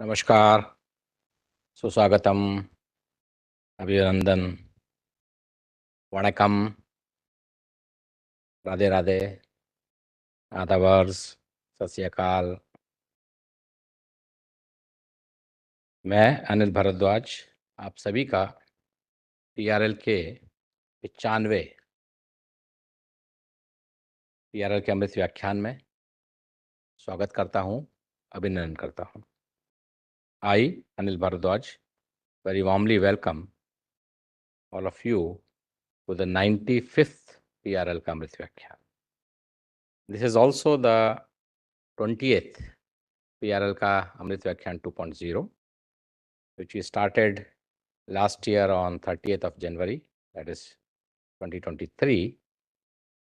नमस्कार, सुस्वागतम, अभिनंदन, वणकम, राधे राधे, आदावर्स, सत श्री अकाल। मैं अनिल भारद्वाज आप सभी का टीआरएल के 95 टीआरएल के अमृत व्याख्यान में स्वागत करता हूं, अभिनंदन करता हूं। आई, Anil Bharadwaj, very warmly welcome all of you to the 95th TRL का अमृत व्याख्यान. This is also the 20th TRL का अमृत व्याख्यान 2.0, which we started last year on 30th of January, that is 2023,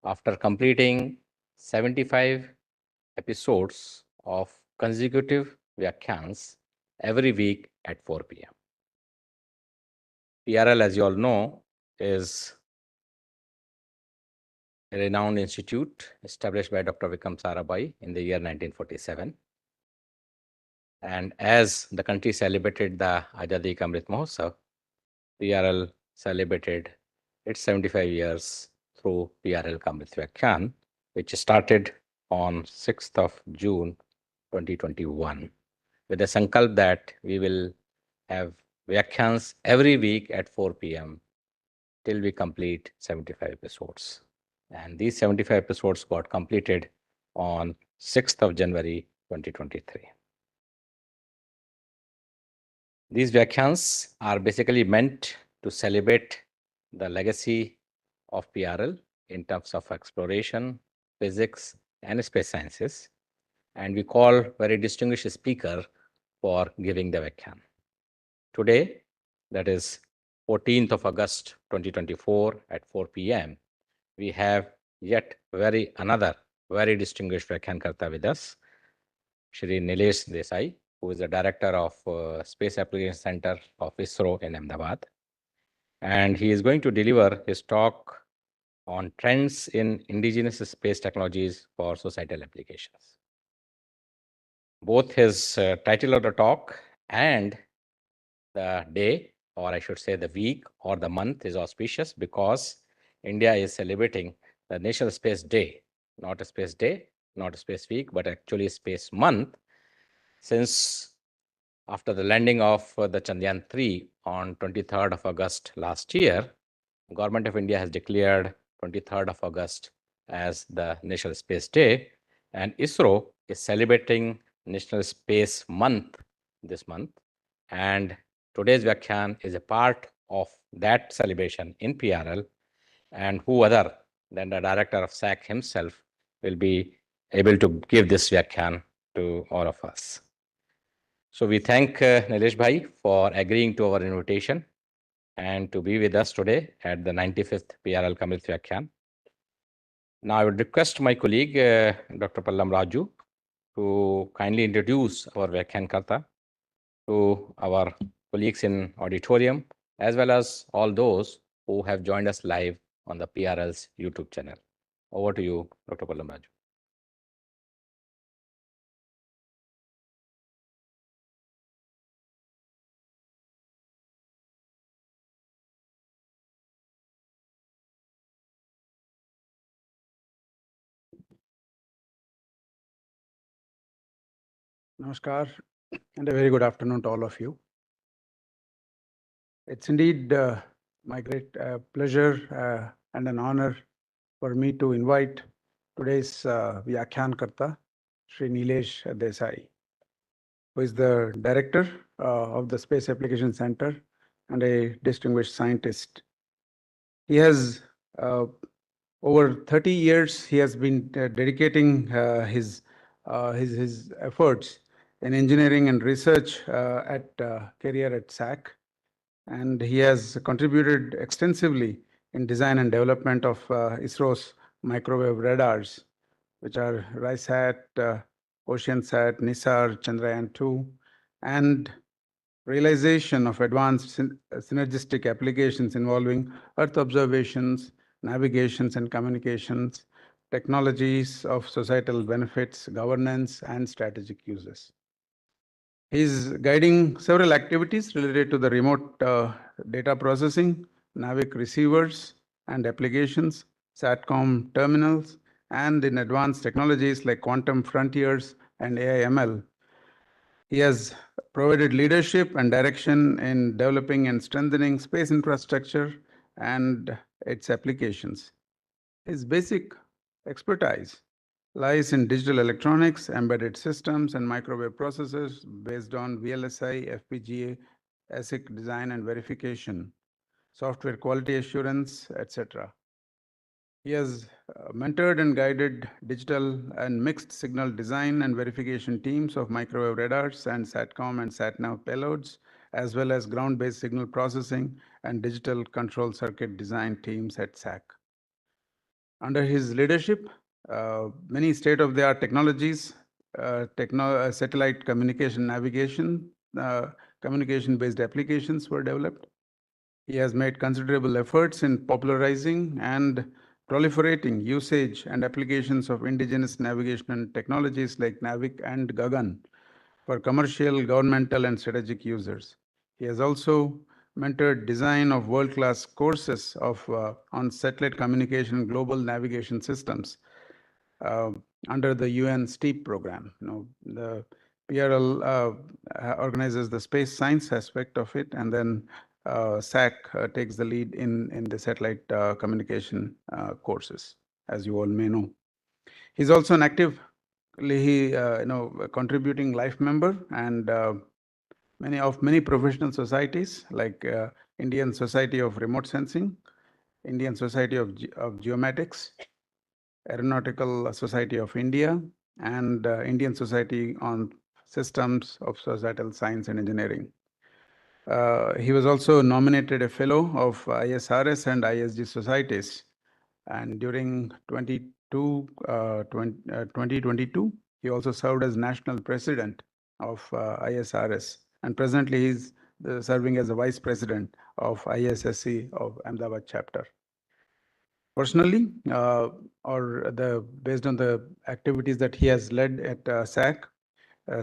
after completing 75 episodes of consecutive Vyakhyans every week at 4 p.m. TRL, as you all know, is a renowned institute established by Dr. Vikram Sarabhai in the year 1947. And as the country celebrated the Azadi Ka Amrit Mahotsav, TRL celebrated its 75 years through TRL Ka Amrit Vyakhyaan, which started on 6th of June 2021, with a sankalp that we will have Vyakhyans every week at 4 p.m. till we complete 75 episodes. And these 75 episodes got completed on 6th of January 2023. These Vyakhyans are basically meant to celebrate the legacy of PRL in terms of exploration, physics, and space sciences. And we call very distinguished speaker for giving the Vyakhyaan. Today, that is 14th of August 2024 at 4 p.m., we have yet another very distinguished Vyakhyaan with us, Shri Nilesh Desai, who is the director of Space Application Center of ISRO in Ahmedabad. And he is going to deliver his talk on trends in indigenous space technologies for societal applications. Both his title of the talk and the day, or I should say the week or the month, is auspicious because India is celebrating the National Space Day, not a space day, not a space week, but actually a space month, since after the landing of the Chandrayaan 3 on 23rd of August last year, the Government of India has declared 23rd of August as the National Space Day, and ISRO is celebrating National Space Month this month. And today's Vyakhyaan is a part of that celebration in PRL, and who other than the director of SAC himself will be able to give this Vyakhyaan to all of us. So we thank Nilesh Bhai for agreeing to our invitation and to be with us today at the 95th PRL Kamrit Vyakhyaan. Now I would request my colleague, Dr. Pallam Raju, to kindly introduce our Vyakhyaan Karta to our colleagues in auditorium, as well as all those who have joined us live on the PRL's YouTube channel. Over to you, Dr. Pallam Raju. Namaskar, and a very good afternoon to all of you. It's indeed my great pleasure and an honor for me to invite today's Vyakhyaan Karta, Shri Nilesh Desai, who is the director of the Space Application Center and a distinguished scientist. He has over 30 years, he has been dedicating his efforts in engineering and research career at SAC. And he has contributed extensively in design and development of ISRO's microwave radars, which are RISAT, OceanSat, NISAR, Chandrayaan-2, and realization of advanced synergistic applications involving Earth observations, navigations and communications, technologies of societal benefits, governance, and strategic uses. He's guiding several activities related to the remote data processing, NAVIC receivers and applications, SATCOM terminals, and in advanced technologies like quantum frontiers and AI/ML. He has provided leadership and direction in developing and strengthening space infrastructure and its applications. His basic expertise lies in digital electronics, embedded systems, and microwave processors based on VLSI, FPGA, ASIC design and verification, software quality assurance, etc. He has mentored and guided digital and mixed signal design and verification teams of microwave radars and SATCOM and SATNAV payloads, as well as ground-based signal processing and digital control circuit design teams at SAC. Under his leadership, many state-of-the-art technologies, satellite communication navigation, communication-based applications were developed. He has made considerable efforts in popularizing and proliferating usage and applications of indigenous navigation technologies like NAVIC and GAGAN for commercial, governmental, and strategic users. He has also mentored design of world-class courses on satellite communication global navigation systems under the UN STEEP program. The PRL organizes the space science aspect of it, and then SAC takes the lead in the satellite communication courses, as you all may know. He's also an active, contributing life member and many professional societies like Indian Society of Remote Sensing, Indian Society of Geomatics, Aeronautical Society of India, and Indian Society on Systems of Societal Science and Engineering. He was also nominated a fellow of ISRS and ISG societies. And during 2022, he also served as national president of ISRS. And presently, he's serving as a vice president of ISSC of Ahmedabad chapter. Personally, based on the activities that he has led at SAC,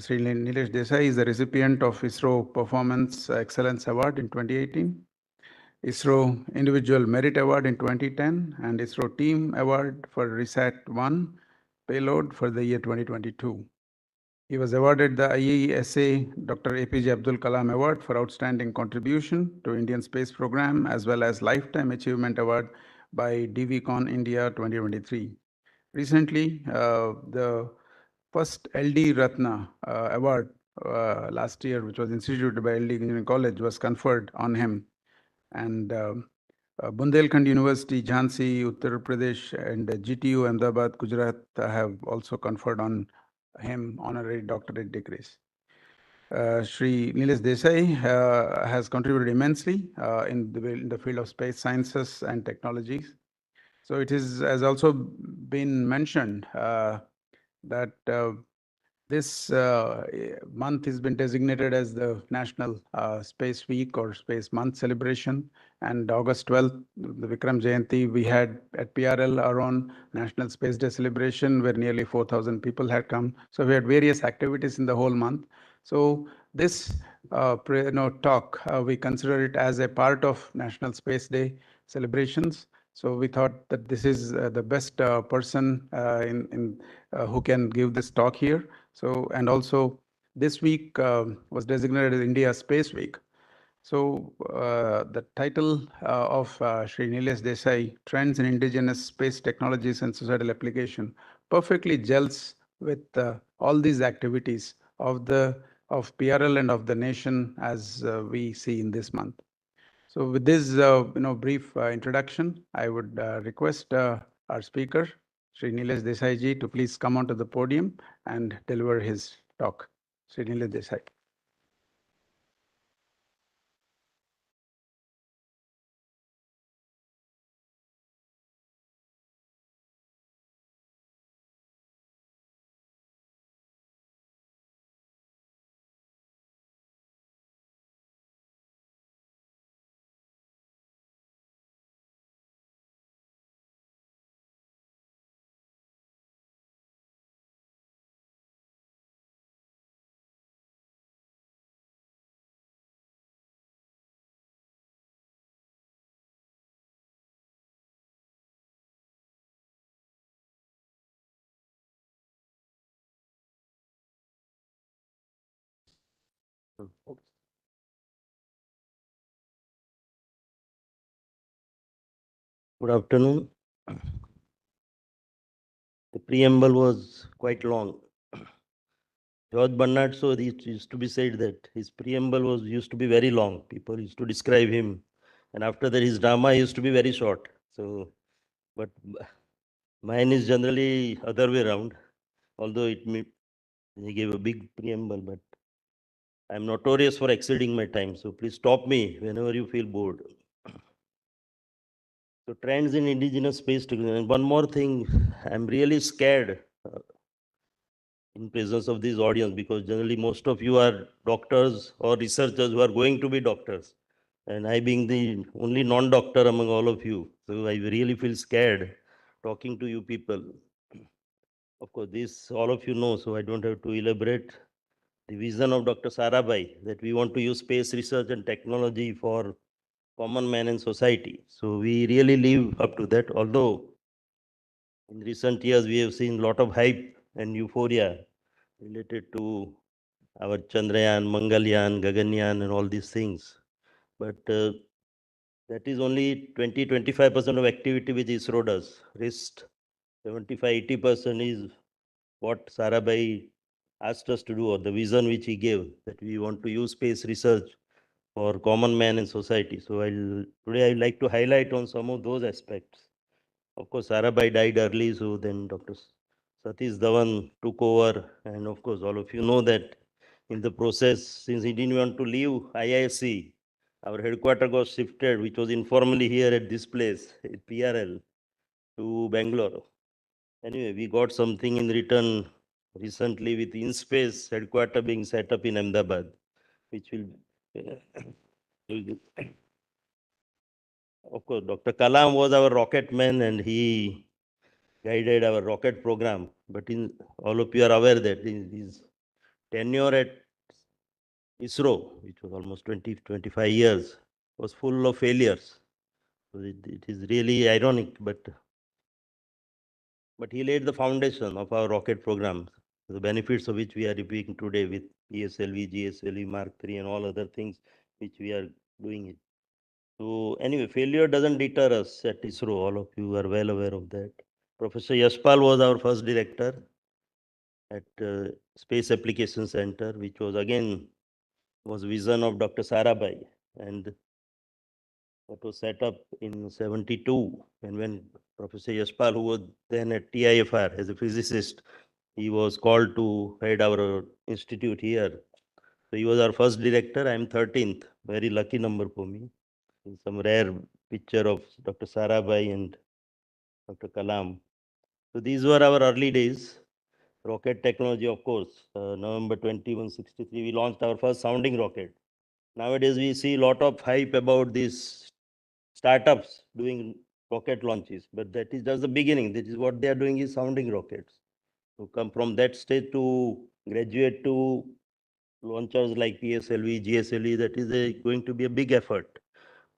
Shri Nilesh Desai is the recipient of ISRO Performance Excellence Award in 2018, ISRO Individual Merit Award in 2010, and ISRO Team Award for RISAT-1 payload for the year 2022. He was awarded the IESA Dr. APJ Abdul Kalam Award for Outstanding Contribution to Indian Space Program, as well as Lifetime Achievement Award by DVCon India 2023. Recently, the first LD Ratna award last year, which was instituted by LD Engineering College, was conferred on him. And Bundelkhand University, Jhansi, Uttar Pradesh, and GTU Ahmedabad, Gujarat have also conferred on him honorary doctorate degrees. Shri Nilesh Desai has contributed immensely in the field of space sciences and technologies. So it has also been mentioned that this month has been designated as the National Space Week or Space Month celebration. And August 12th, the Vikram Jayanti, we had at PRL our own National Space Day celebration where nearly 4,000 people had come. So we had various activities in the whole month. So this talk, we consider it as a part of National Space Day celebrations. So we thought that this is the best person who can give this talk here. So, and also this week was designated as India Space Week. So the title of Shri Nilesh Desai, Trends in Indigenous Space Technologies and Societal Application, perfectly gels with all these activities of PRL and of the nation as we see in this month. So with this brief introduction, I would request our speaker, Shri Nilesh Desai ji, to please come onto the podium and deliver his talk. Shri Nilesh Desai. Good afternoon. The preamble was quite long. George Bernard Shaw used to be said that his preamble was used to be very long. People used to describe him, and after that his drama used to be very short. So, but mine is generally other way around. Although he gave a big preamble, but I'm notorious for exceeding my time. So please stop me whenever you feel bored. So trends in indigenous space technology. And one more thing, I'm really scared in presence of this audience because generally most of you are doctors or researchers who are going to be doctors. And I being the only non-doctor among all of you. So I really feel scared talking to you people. Of course, this all of you know, so I don't have to elaborate. The vision of Dr. Sarabhai that we want to use space research and technology for common man and society. So we really live up to that. Although in recent years we have seen a lot of hype and euphoria related to our Chandrayaan, Mangalyaan, Gaganyaan, and all these things. But that is only 20-25% of activity which ISRO does. Rest 75-80% is what Sarabhai asked us to do, or the vision which he gave, that we want to use space research for common man and society. So today I'd like to highlight on some of those aspects. Of course, Sarabhai died early, so then Dr. Satish Dhawan took over. And of course, all of you know that in the process, since he didn't want to leave IISc, our headquarters got shifted, which was informally here at this place, at PRL, to Bangalore. Anyway, we got something in return recently with InSpace headquarters being set up in Ahmedabad, which will, of course, Dr. Kalam was our rocket man and he guided our rocket program. But in all of you are aware that in his tenure at ISRO, which was almost 20-25 years, was full of failures. So it is really ironic, but he laid the foundation of our rocket program, the benefits of which we are reaping today with PSLV, GSLV, Mark III, and all other things which we are doing it. So anyway, failure doesn't deter us at ISRO. All of you are well aware of that. Professor Yashpal was our first director at Space Application Center, which was again was vision of Dr. Sarabhai, and that was set up in 72. And when Professor Yashpal, who was then at TIFR as a physicist, he was called to head our institute here. So he was our first director. I'm 13th. Very lucky number for me. Some rare picture of Dr. Sarabhai and Dr. Kalam. So these were our early days. Rocket technology, of course. November 2163, we launched our first sounding rocket. Nowadays, we see a lot of hype about these startups doing rocket launches, but that is just the beginning. This is what they are doing is sounding rockets. To come from that stage to graduate to launchers like PSLV, GSLV, that is going to be a big effort.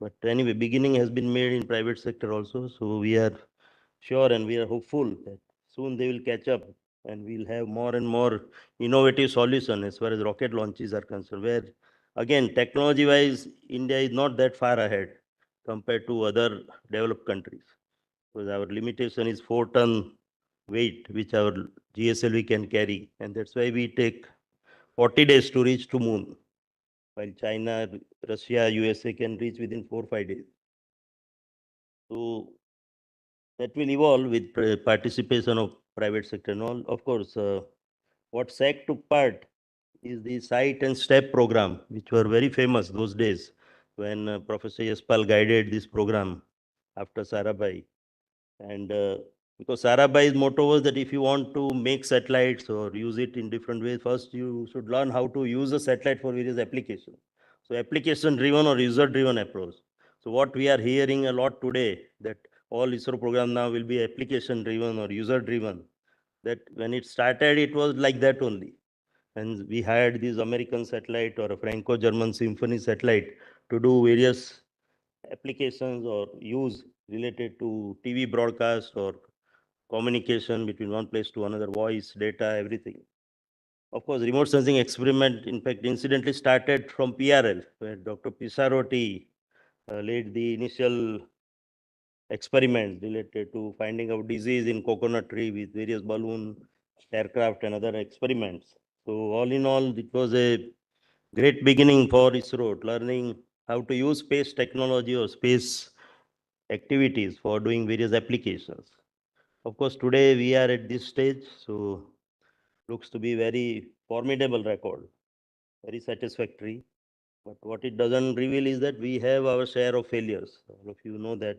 But anyway, beginning has been made in private sector also. So we are sure and we are hopeful that soon they will catch up and we'll have more and more innovative solution as far as rocket launches are concerned, where again, technology-wise, India is not that far ahead compared to other developed countries. Because our limitation is 4-ton weight, which our GSLV can carry. And that's why we take 40 days to reach to moon, while China, Russia, USA can reach within 4-5 days. So that will evolve with participation of private sector and all. Of course, what SAC took part is the Sight and Step program, which were very famous those days when Professor Yaspal guided this program after Sarabhai. And because Sarabhai's motto was that if you want to make satellites or use it in different ways, first you should learn how to use a satellite for various applications. So application driven or user driven approach. So what we are hearing a lot today, that all ISRO program now will be application driven or user driven. That when it started, it was like that only. And we had this American satellite or a Franco-German Symphony satellite to do various applications or use related to TV broadcast or communication between one place to another, voice, data, everything. Of course, remote sensing experiment, in fact, incidentally started from PRL, where Dr. Pisarotti led the initial experiments related to finding out disease in coconut tree with various balloon, aircraft, and other experiments. So all in all, it was a great beginning for ISRO, learning how to use space technology or space activities for doing various applications. Of course, today we are at this stage, so looks to be very formidable record, very satisfactory. But what it doesn't reveal is that we have our share of failures. All of you know that,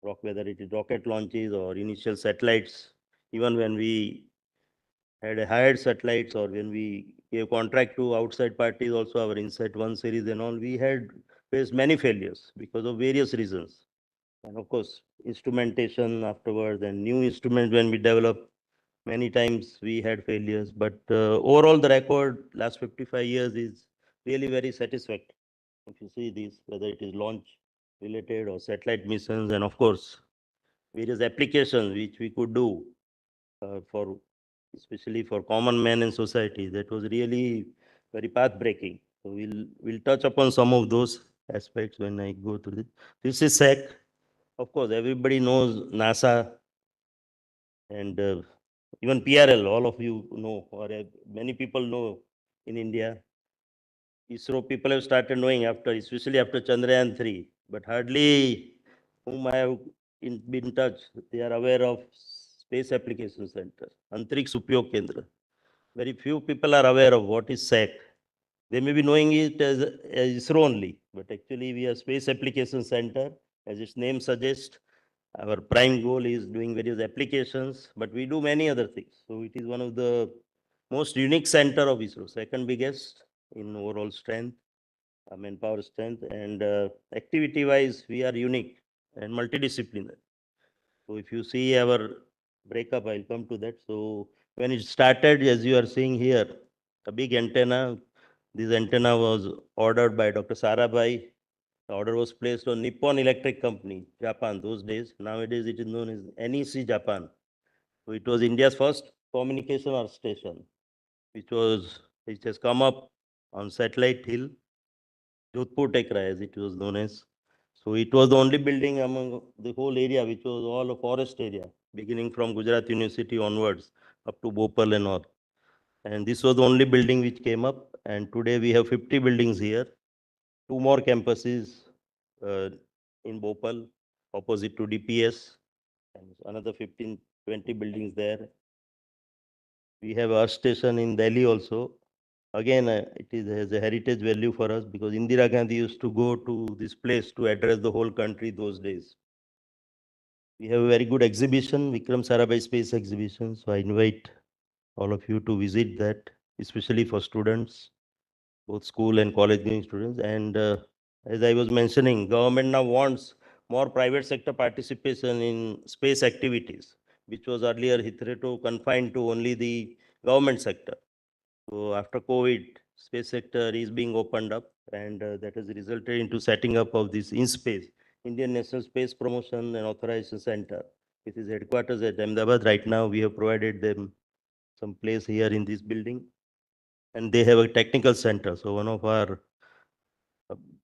whether it is rocket launches or initial satellites, even when we had hired satellites or when we gave contract to outside parties, also our Insight 1 series and all, we had faced many failures because of various reasons. And of course, instrumentation afterwards and new instruments when we develop, many times we had failures. But overall, the record last 55 years is really very satisfactory. If you see this, whether it is launch related or satellite missions, and of course, various applications which we could do for, especially for common man in society, that was really very path breaking. So we'll touch upon some of those aspects when I go through this. This is SEC. Of course, everybody knows NASA and even PRL. All of you know, or many people know in India. ISRO people have started knowing after, especially after Chandrayaan 3, but hardly whom I have been in touch, they are aware of Space Application Center, Antariksh Upyog Kendra. Very few people are aware of what is SAC. They may be knowing it as ISRO only, but actually we are Space Application Center. As its name suggests, our prime goal is doing various applications, but we do many other things. So it is one of the most unique center of ISRO, second biggest in overall strength, manpower strength, and activity-wise, we are unique and multidisciplinary. So if you see our breakup, I'll come to that. So when it started, as you are seeing here, a big antenna. This antenna was ordered by Dr. Sarabhai. The order was placed on Nippon Electric Company, Japan, those days. Nowadays, it is known as NEC Japan. So it was India's first communication earth station, which has come up on Satellite Hill, Jodhpur Tekra, as it was known as. So it was the only building among the whole area, which was all a forest area, beginning from Gujarat University onwards up to Bhopal and all. And this was the only building which came up. And today we have 50 buildings here, two more campuses uh, in Bhopal, opposite to DPS, and another 15, 20 buildings there. We have our station in Delhi also. Again, it has a heritage value for us because Indira Gandhi used to go to this place to address the whole country those days. We have a very good exhibition, Vikram Sarabhai Space Exhibition. So I invite all of you to visit that, especially for students, both school and college going students. And as I was mentioning, government now wants more private sector participation in space activities, which was earlier hitherto confined to only the government sector. So after COVID, space sector is being opened up, and that has resulted into setting up of this InSpace, Indian National Space Promotion and Authorization Center. It is headquarters at Ahmedabad. Right now, we have provided them some place here in this building, and they have a technical center. So one of our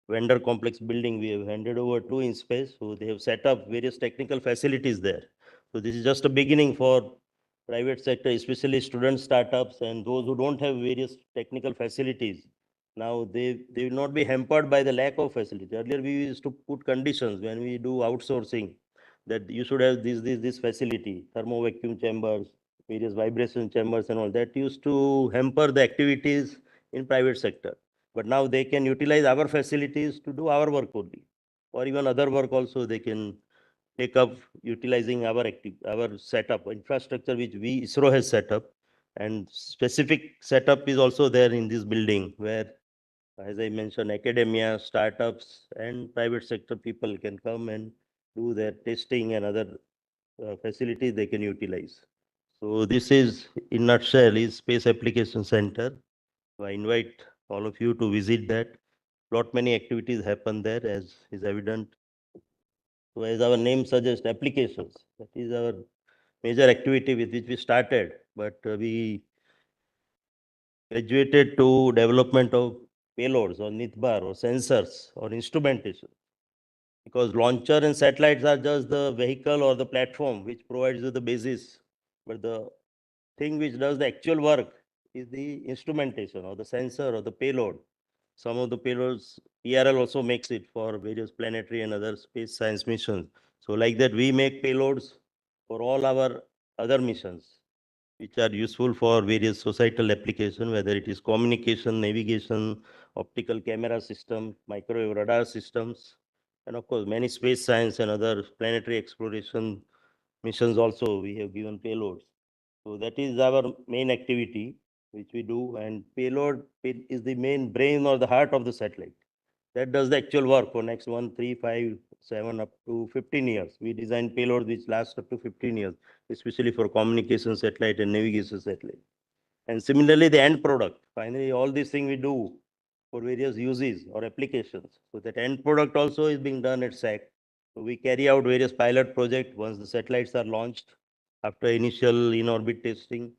vendor complex building we have handed over to InSpace. So they have set up various technical facilities there. So this is just a beginning for private sector, especially student startups and those who don't have various technical facilities. Now they will not be hampered by the lack of facility. Earlier we used to put conditions when we do outsourcing that you should have this facility, thermo vacuum chambers, various vibration chambers and all that used to hamper the activities in private sector. But now they can utilize our facilities to do our work only, or even other work also they can take up utilizing our setup, infrastructure which we ISRO has set up. And specific setup is also there in this building where, as I mentioned, academia, startups, and private sector people can come and do their testing and other facilities they can utilize. So this is, in nutshell, is Space Application Center. So I invite all of you to visit that. Lot many activities happen there, as is evident. So as our name suggests, applications, that is our major activity with which we started, but we graduated to development of payloads or NITBAR or sensors or instrumentation. Because launcher and satellites are just the vehicle or the platform which provides you the basis. But the thing which does the actual work is the instrumentation or the sensor or the payload. Some of the payloads, PRL also makes it for various planetary and other space science missions. So like that, we make payloads for all our other missions, which are useful for various societal application, whether it is communication, navigation, optical camera system, microwave radar systems, and of course, many space science and other planetary exploration missions also, we have given payloads. So that is our main activity, which we do, and payload is the main brain or the heart of the satellite. That does the actual work for next 1, 3, 5, 7, up to 15 years. We design payloads which last up to 15 years, especially for communication satellite and navigation satellite. And similarly, the end product, finally, all these things we do for various uses or applications. So that end product also is being done at SAC. So we carry out various pilot projects once the satellites are launched after initial in-orbit testing.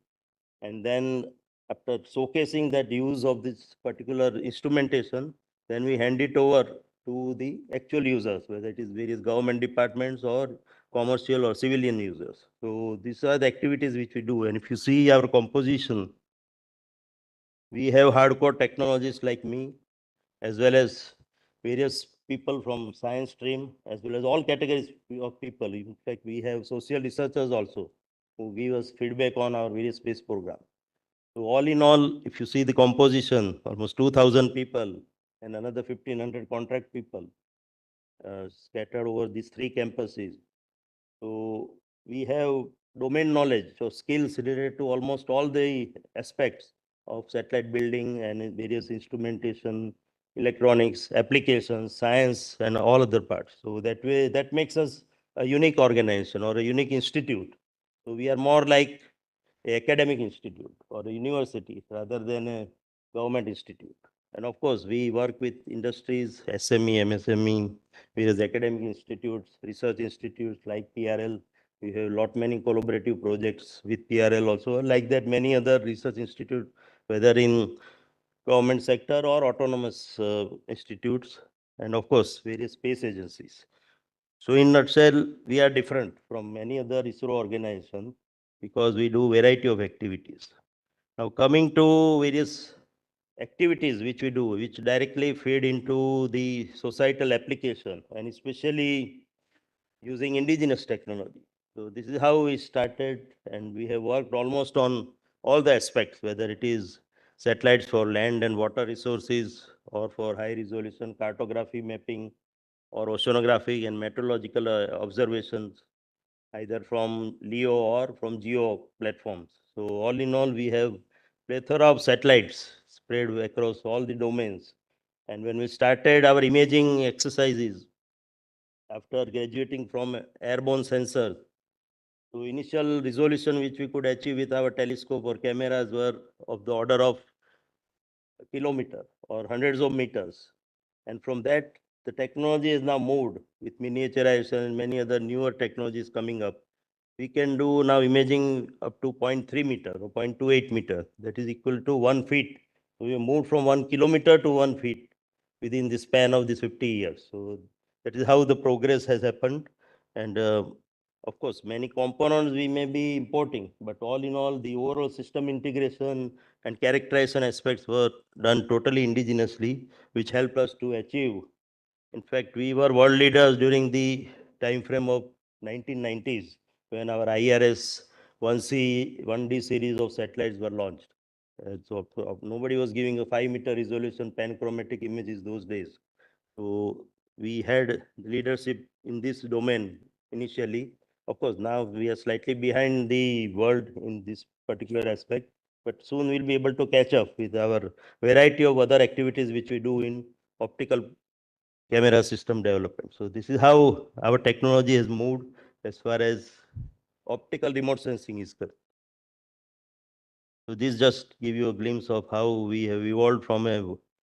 And then after showcasing that use of this particular instrumentation, then we hand it over to the actual users, whether it is various government departments or commercial or civilian users. So these are the activities which we do. And if you see our composition, we have hardcore technologists like me, as well as various people from science stream, as well as all categories of people. In fact, we have social researchers also who give us feedback on our various space programs. So all in all, if you see the composition, almost 2,000 people and another 1,500 contract people scattered over these three campuses. So we have domain knowledge or skills related to almost all the aspects of satellite building and various instrumentation, electronics, applications, science, and all other parts. So that way, that makes us a unique organization or a unique institute. So we are more like a academic institute or a university rather than a government institute. And of course, we work with industries, SME, MSME, various academic institutes, research institutes like PRL. We have lot many collaborative projects with PRL also, like that many other research institutes, whether in government sector or autonomous institutes, and of course, various space agencies. So in nutshell, we are different from many other ISRO organizations because we do variety of activities. Now coming to various activities which we do, which directly feed into the societal application and especially using indigenous technology. So this is how we started, and we have worked almost on all the aspects, whether it is satellites for land and water resources or for high resolution cartography mapping or oceanographic and meteorological observations, either from LEO or from GEO platforms. So all in all, we have plethora of satellites spread across all the domains. And when we started our imaging exercises, after graduating from airborne sensors, so initial resolution which we could achieve with our telescope or cameras were of the order of a kilometer or hundreds of meters. And from that, the technology is now moved with miniaturization and many other newer technologies coming up. We can do now imaging up to 0.3 meter or 0.28 meter. That is equal to 1 feet. So we moved from 1 kilometer to 1 feet within the span of these 50 years. So that is how the progress has happened. And of course, many components we may be importing, but all in all, the overall system integration and characterization aspects were done totally indigenously, which helped us to achieve. In fact, we were world leaders during the time frame of 1990s when our IRS 1C, 1D series of satellites were launched. So nobody was giving a 5-meter resolution panchromatic images those days. So we had leadership in this domain initially. Of course, now we are slightly behind the world in this particular aspect, but soon we'll be able to catch up with our variety of other activities which we do in optical camera system development. So this is how our technology has moved as far as optical remote sensing is concerned. So this just give you a glimpse of how we have evolved from a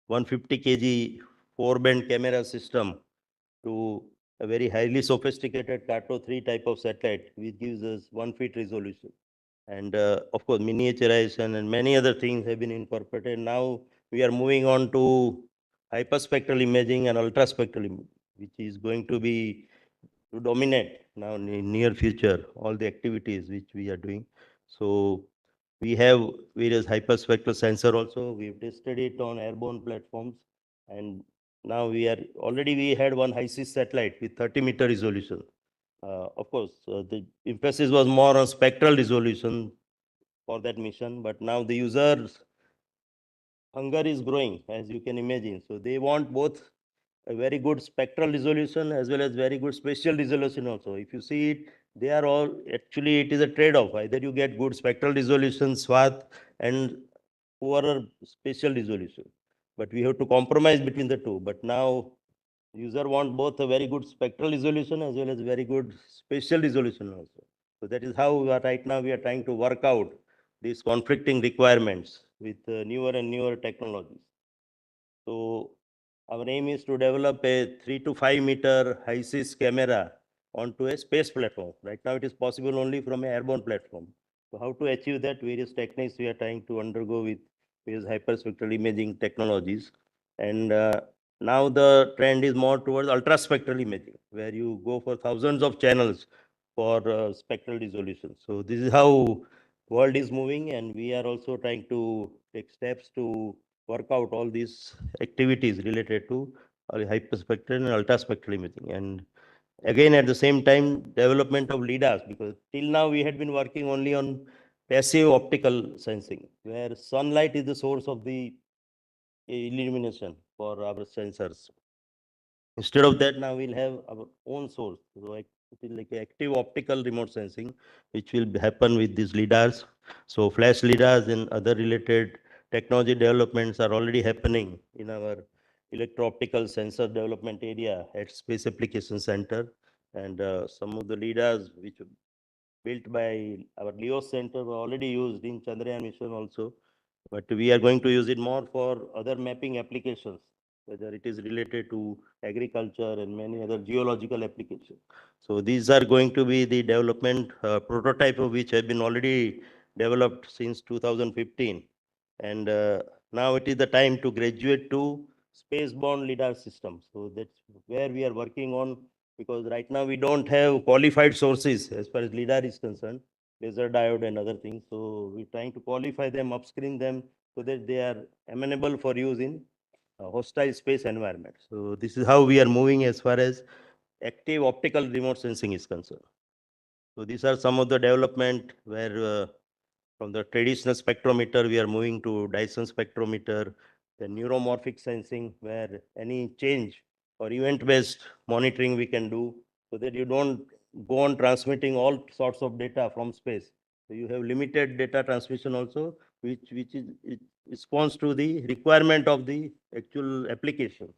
150 kg 4-band camera system to a very highly sophisticated Kato 3 type of satellite, which gives us 1 feet resolution. And of course, miniaturization and many other things have been incorporated. Now we are moving on to hyperspectral imaging and ultraspectral imaging, which is going to be to dominate now in near future all the activities which we are doing. So we have various hyperspectral sensor also. We've tested it on airborne platforms, and now we had one HISIS satellite with 30-meter resolution. Of course, the emphasis was more on spectral resolution for that mission, but now the users' hunger is growing, as you can imagine. So they want both a very good spectral resolution as well as very good spatial resolution also. If you see it, they are all actually, it is a trade-off. Either you get good spectral resolution, swath, and poorer spatial resolution. But we have to compromise between the two. But now user want both a very good spectral resolution as well as very good spatial resolution also. So that is how right now we are trying to work out these conflicting requirements with newer and newer technologies. So our aim is to develop a 3 to 5 meter HISIS camera onto a space platform. Right now it is possible only from an airborne platform. So how to achieve that? Various techniques we are trying to undergo with various hyperspectral imaging technologies. And now the trend is more towards ultraspectral imaging, where you go for thousands of channels for spectral resolution. So this is how world is moving, and we are also trying to take steps to work out all these activities related to hyperspectral and ultraspectral imaging. And again, at the same time, development of LIDARs, because till now we had been working only on passive optical sensing, where sunlight is the source of the illumination for our sensors. Instead of that, now we'll have our own source. So it is like active optical remote sensing, which will happen with these LIDARs. So flash LIDARs and other related technology developments are already happening in our electro-optical sensor development area at Space Application Center. And some of the LIDARs which were built by our LEO Center were already used in Chandrayaan mission also. But we are going to use it more for other mapping applications, whether it is related to agriculture and many other geological applications. So these are going to be the development prototype of which have been already developed since 2015. And now it is the time to graduate to space-borne LIDAR systems. So that's where we are working on, because right now we don't have qualified sources as far as LIDAR is concerned, laser diode and other things. So we're trying to qualify them, upscreen them, so that they are amenable for use in hostile space environment. So this is how we are moving as far as active optical remote sensing is concerned. So these are some of the development where from the traditional spectrometer, we are moving to Dyson spectrometer, the neuromorphic sensing, where any change or event-based monitoring we can do, so that you don't go on transmitting all sorts of data from space. So you have limited data transmission also, which is it responds to the requirement of the actual application.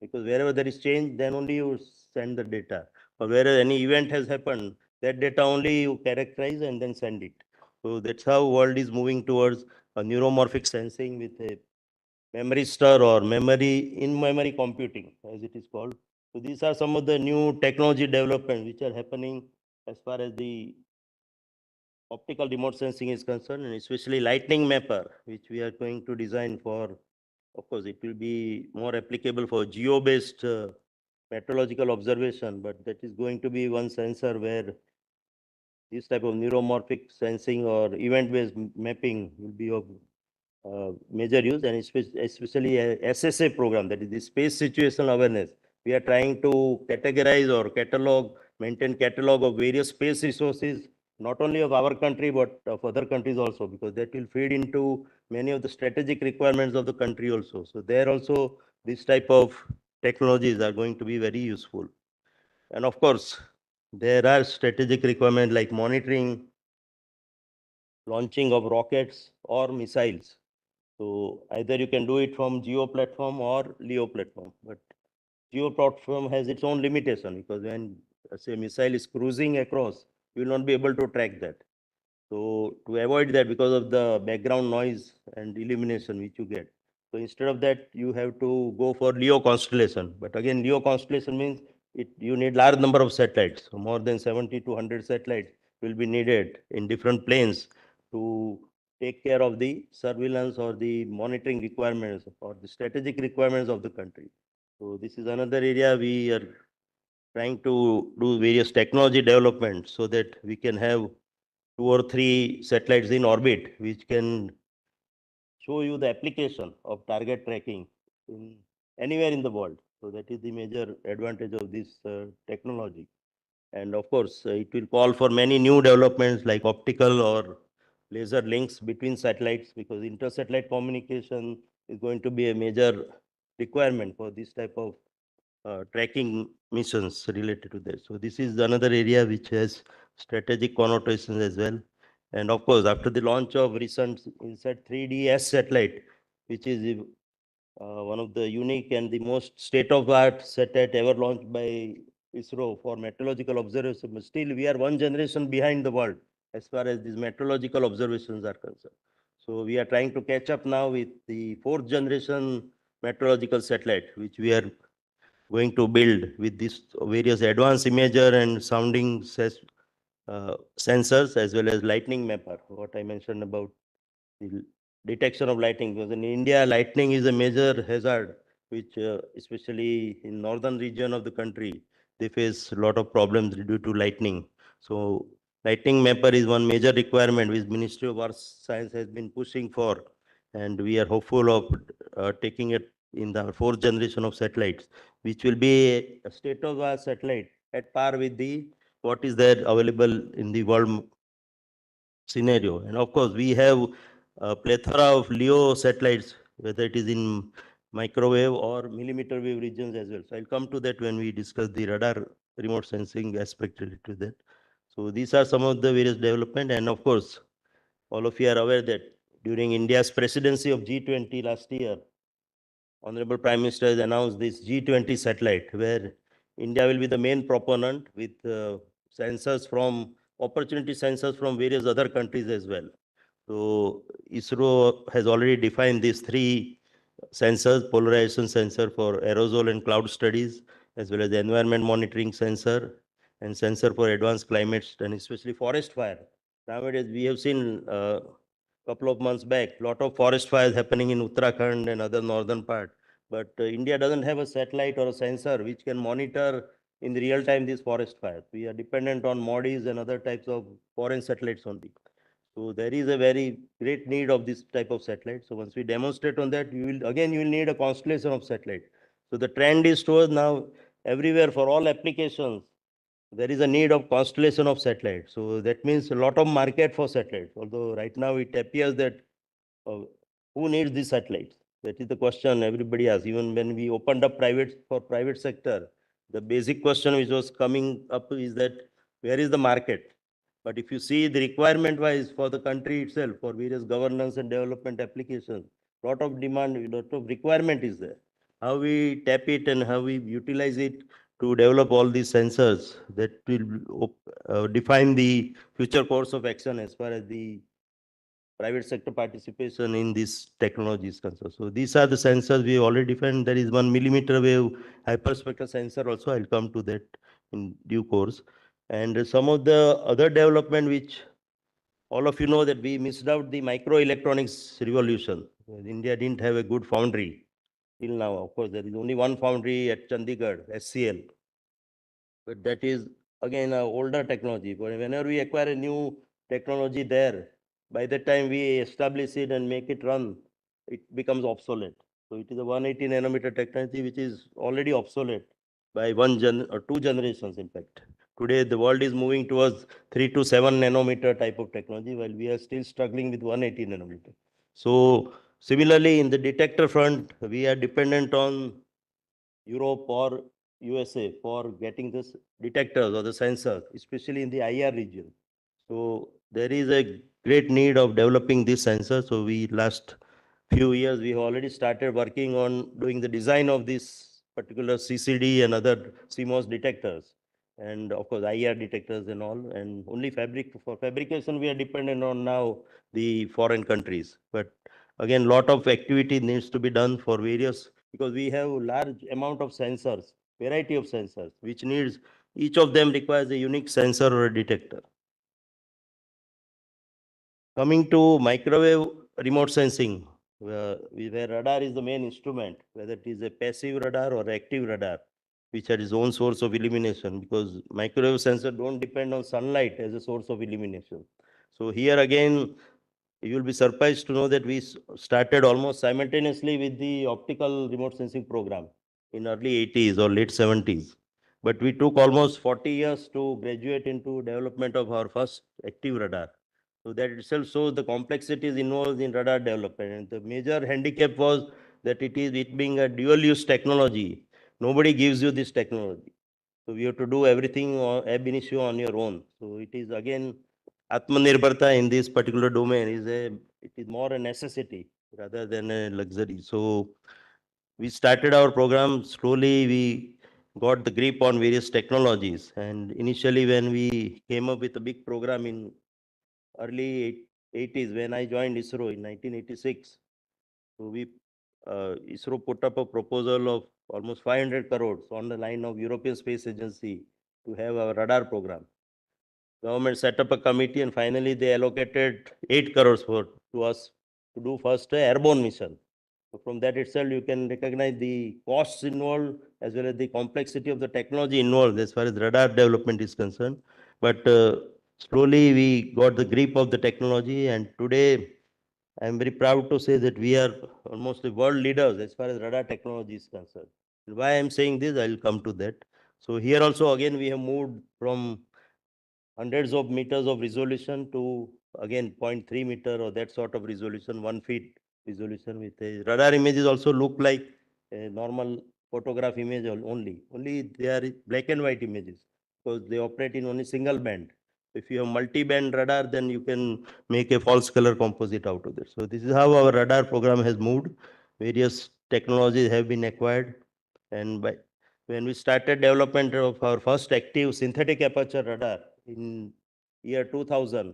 Because wherever there is change, then only you send the data. Or wherever any event has happened, that data only you characterize and then send it. So that's how world is moving towards a neuromorphic sensing with a memory star or memory in-memory computing, as it is called. So these are some of the new technology developments which are happening as far as the optical remote sensing is concerned, and especially lightning mapper, which we are going to design for. Of course, it will be more applicable for geo-based meteorological observation, but that is going to be one sensor where this type of neuromorphic sensing or event-based mapping will be of major use, and especially a SSA program, that is the space situational awareness. We are trying to categorize or maintain catalog of various space resources, not only of our country, but of other countries also, because that will feed into many of the strategic requirements of the country also. So there also, this type of technologies are going to be very useful. And of course, there are strategic requirements like monitoring launching of rockets or missiles. So either you can do it from geo platform or LEO platform, but geo platform has its own limitation, because when say missile is cruising across, you will not be able to track that. So to avoid that, because of the background noise and illumination which you get, so instead of that, you have to go for LEO constellation. But again, LEO constellation means you need large number of satellites. So more than 70 to 100 satellites will be needed in different planes to take care of the surveillance or the monitoring requirements or the strategic requirements of the country. So this is another area we are trying to do various technology development so that we can have 2 or 3 satellites in orbit, which can show you the application of target tracking in anywhere in the world. So that is the major advantage of this technology. And of course, it will call for many new developments like optical or laser links between satellites, because inter-satellite communication is going to be a major requirement for this type of tracking missions related to that. So this is another area which has strategic connotations as well. And of course, after the launch of recent INSAT 3DS satellite, which is one of the unique and the most state-of-the-art satellite ever launched by ISRO for meteorological observation, but still we are one generation behind the world as far as these meteorological observations are concerned. So we are trying to catch up now with the 4th generation meteorological satellite, which we are going to build with these various advanced imager and sounding sensors, as well as lightning mapper, what I mentioned about the detection of lightning. Because in India, lightning is a major hazard, which especially in northern region of the country, they face a lot of problems due to lightning. So lightning mapper is one major requirement which Ministry of Earth Science has been pushing for, and we are hopeful of taking it in the 4th generation of satellites, which will be a state-of-the-art satellite at par with the what is there available in the world scenario. And of course, we have a plethora of LEO satellites, whether it is in microwave or millimeter wave regions as well. So I'll come to that when we discuss the radar remote sensing aspect related to that. So these are some of the various development. And of course, all of you are aware that during India's presidency of G20 last year, Honorable Prime Minister has announced this G20 satellite, where India will be the main proponent with sensors from opportunity sensors from various other countries as well. So ISRO has already defined these 3 sensors: polarization sensor for aerosol and cloud studies, as well as the environment monitoring sensor, and sensor for advanced climate and especially forest fire. Nowadays, we have seen couple of months back, lot of forest fires happening in Uttarakhand and other northern part. But India doesn't have a satellite or a sensor which can monitor in real time these forest fires. We are dependent on MODIs and other types of foreign satellites only. So there is a very great need of this type of satellite. So once we demonstrate on that, you will need a constellation of satellite. So the trend is towards now everywhere for all applications, there is a need of constellation of satellites. So that means a lot of market for satellites. Although right now it appears that who needs these satellites? That is the question everybody asks. Even when we opened up private sector, the basic question which was coming up is that where is the market? But if you see the requirement wise for the country itself, for various governance and development applications, lot of demand, lot of requirement is there. How we tap it and how we utilize it to develop all these sensors that will define the future course of action as far as the private sector participation in these technologies concerned. So these are the sensors we already defined. There is 1 millimeter wave hyperspectral sensor also. I'll come to that in due course. And some of the other development which all of you know that we missed out the microelectronics revolution. India didn't have a good foundry till now. Of course, there is only one foundry at Chandigarh, SCL. But that is again an older technology. But whenever we acquire a new technology there, by the time we establish it and make it run, it becomes obsolete. So it is a 180 nanometer technology which is already obsolete by 2 generations, in fact. Today, the world is moving towards 3 to 7 nanometer type of technology, while we are still struggling with 180 nanometer. So similarly, in the detector front, we are dependent on Europe or USA for getting this detectors or the sensors, especially in the IR region. So there is a great need of developing this sensor. So we last few years, we have already started working on doing the design of this particular CCD and other CMOS detectors. And of course, IR detectors and all. And only for fabrication, we are dependent on now the foreign countries. But again, lot of activity needs to be done for various, because we have large amount of sensors, variety of sensors, which needs, each of them requires a unique sensor or a detector. Coming to microwave remote sensing, where radar is the main instrument, whether it is a passive radar or active radar, which has its own source of illumination, because microwave sensor don't depend on sunlight as a source of illumination. So here again, you will be surprised to know that we started almost simultaneously with the optical remote sensing program in early 80s or late 70s. But we took almost 40 years to graduate into development of our first active radar. So that itself shows the complexities involved in radar development. And the major handicap was that it being a dual use technology. Nobody gives you this technology. So we have to do everything ab initio on your own. So it is again Atmanirbharta in this particular domain it is more a necessity rather than a luxury. So we started our program slowly. We got the grip on various technologies. And initially, when we came up with a big program in early 80s, when I joined ISRO in 1986, so ISRO put up a proposal of almost 500 crores on the line of European Space Agency to have a radar program. Government set up a committee and finally they allocated 8 crores to us to do first a airborne mission. So from that itself, you can recognize the costs involved as well as the complexity of the technology involved as far as radar development is concerned. But slowly we got the grip of the technology, and today I am very proud to say that we are almost the world leaders as far as radar technology is concerned. Why I am saying this, I will come to that. So here also again we have moved from hundreds of meters of resolution to again 0.3 meter or that sort of resolution, 1 feet resolution with a radar images also look like a normal photograph image only. Only they are black and white images because they operate in only single band. If you have multi-band radar, then you can make a false color composite out of it. So this is how our radar program has moved. Various technologies have been acquired, and when we started development of our first active synthetic aperture radar in year 2000,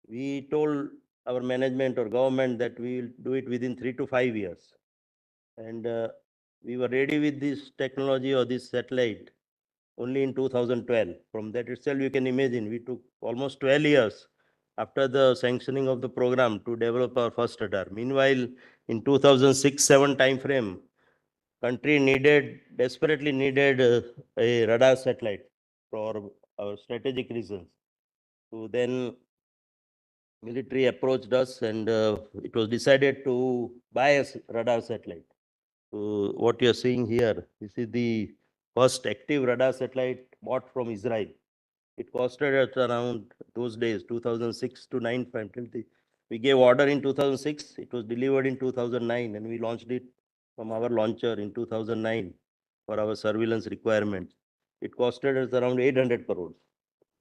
we told our management or government that we will do it within 3 to 5 years. And we were ready with this technology or this satellite only in 2012. From that itself, you can imagine we took almost 12 years after the sanctioning of the program to develop our first radar. Meanwhile, in 2006-7 time frame, country desperately needed a radar satellite for our strategic reasons. So then military approached us, and it was decided to buy a radar satellite. So what you're seeing here, this is the first active radar satellite bought from Israel. It costed us around those days, 2006 to 9. We gave order in 2006. It was delivered in 2009, and we launched it from our launcher in 2009 for our surveillance requirements. It costed us around 800 crores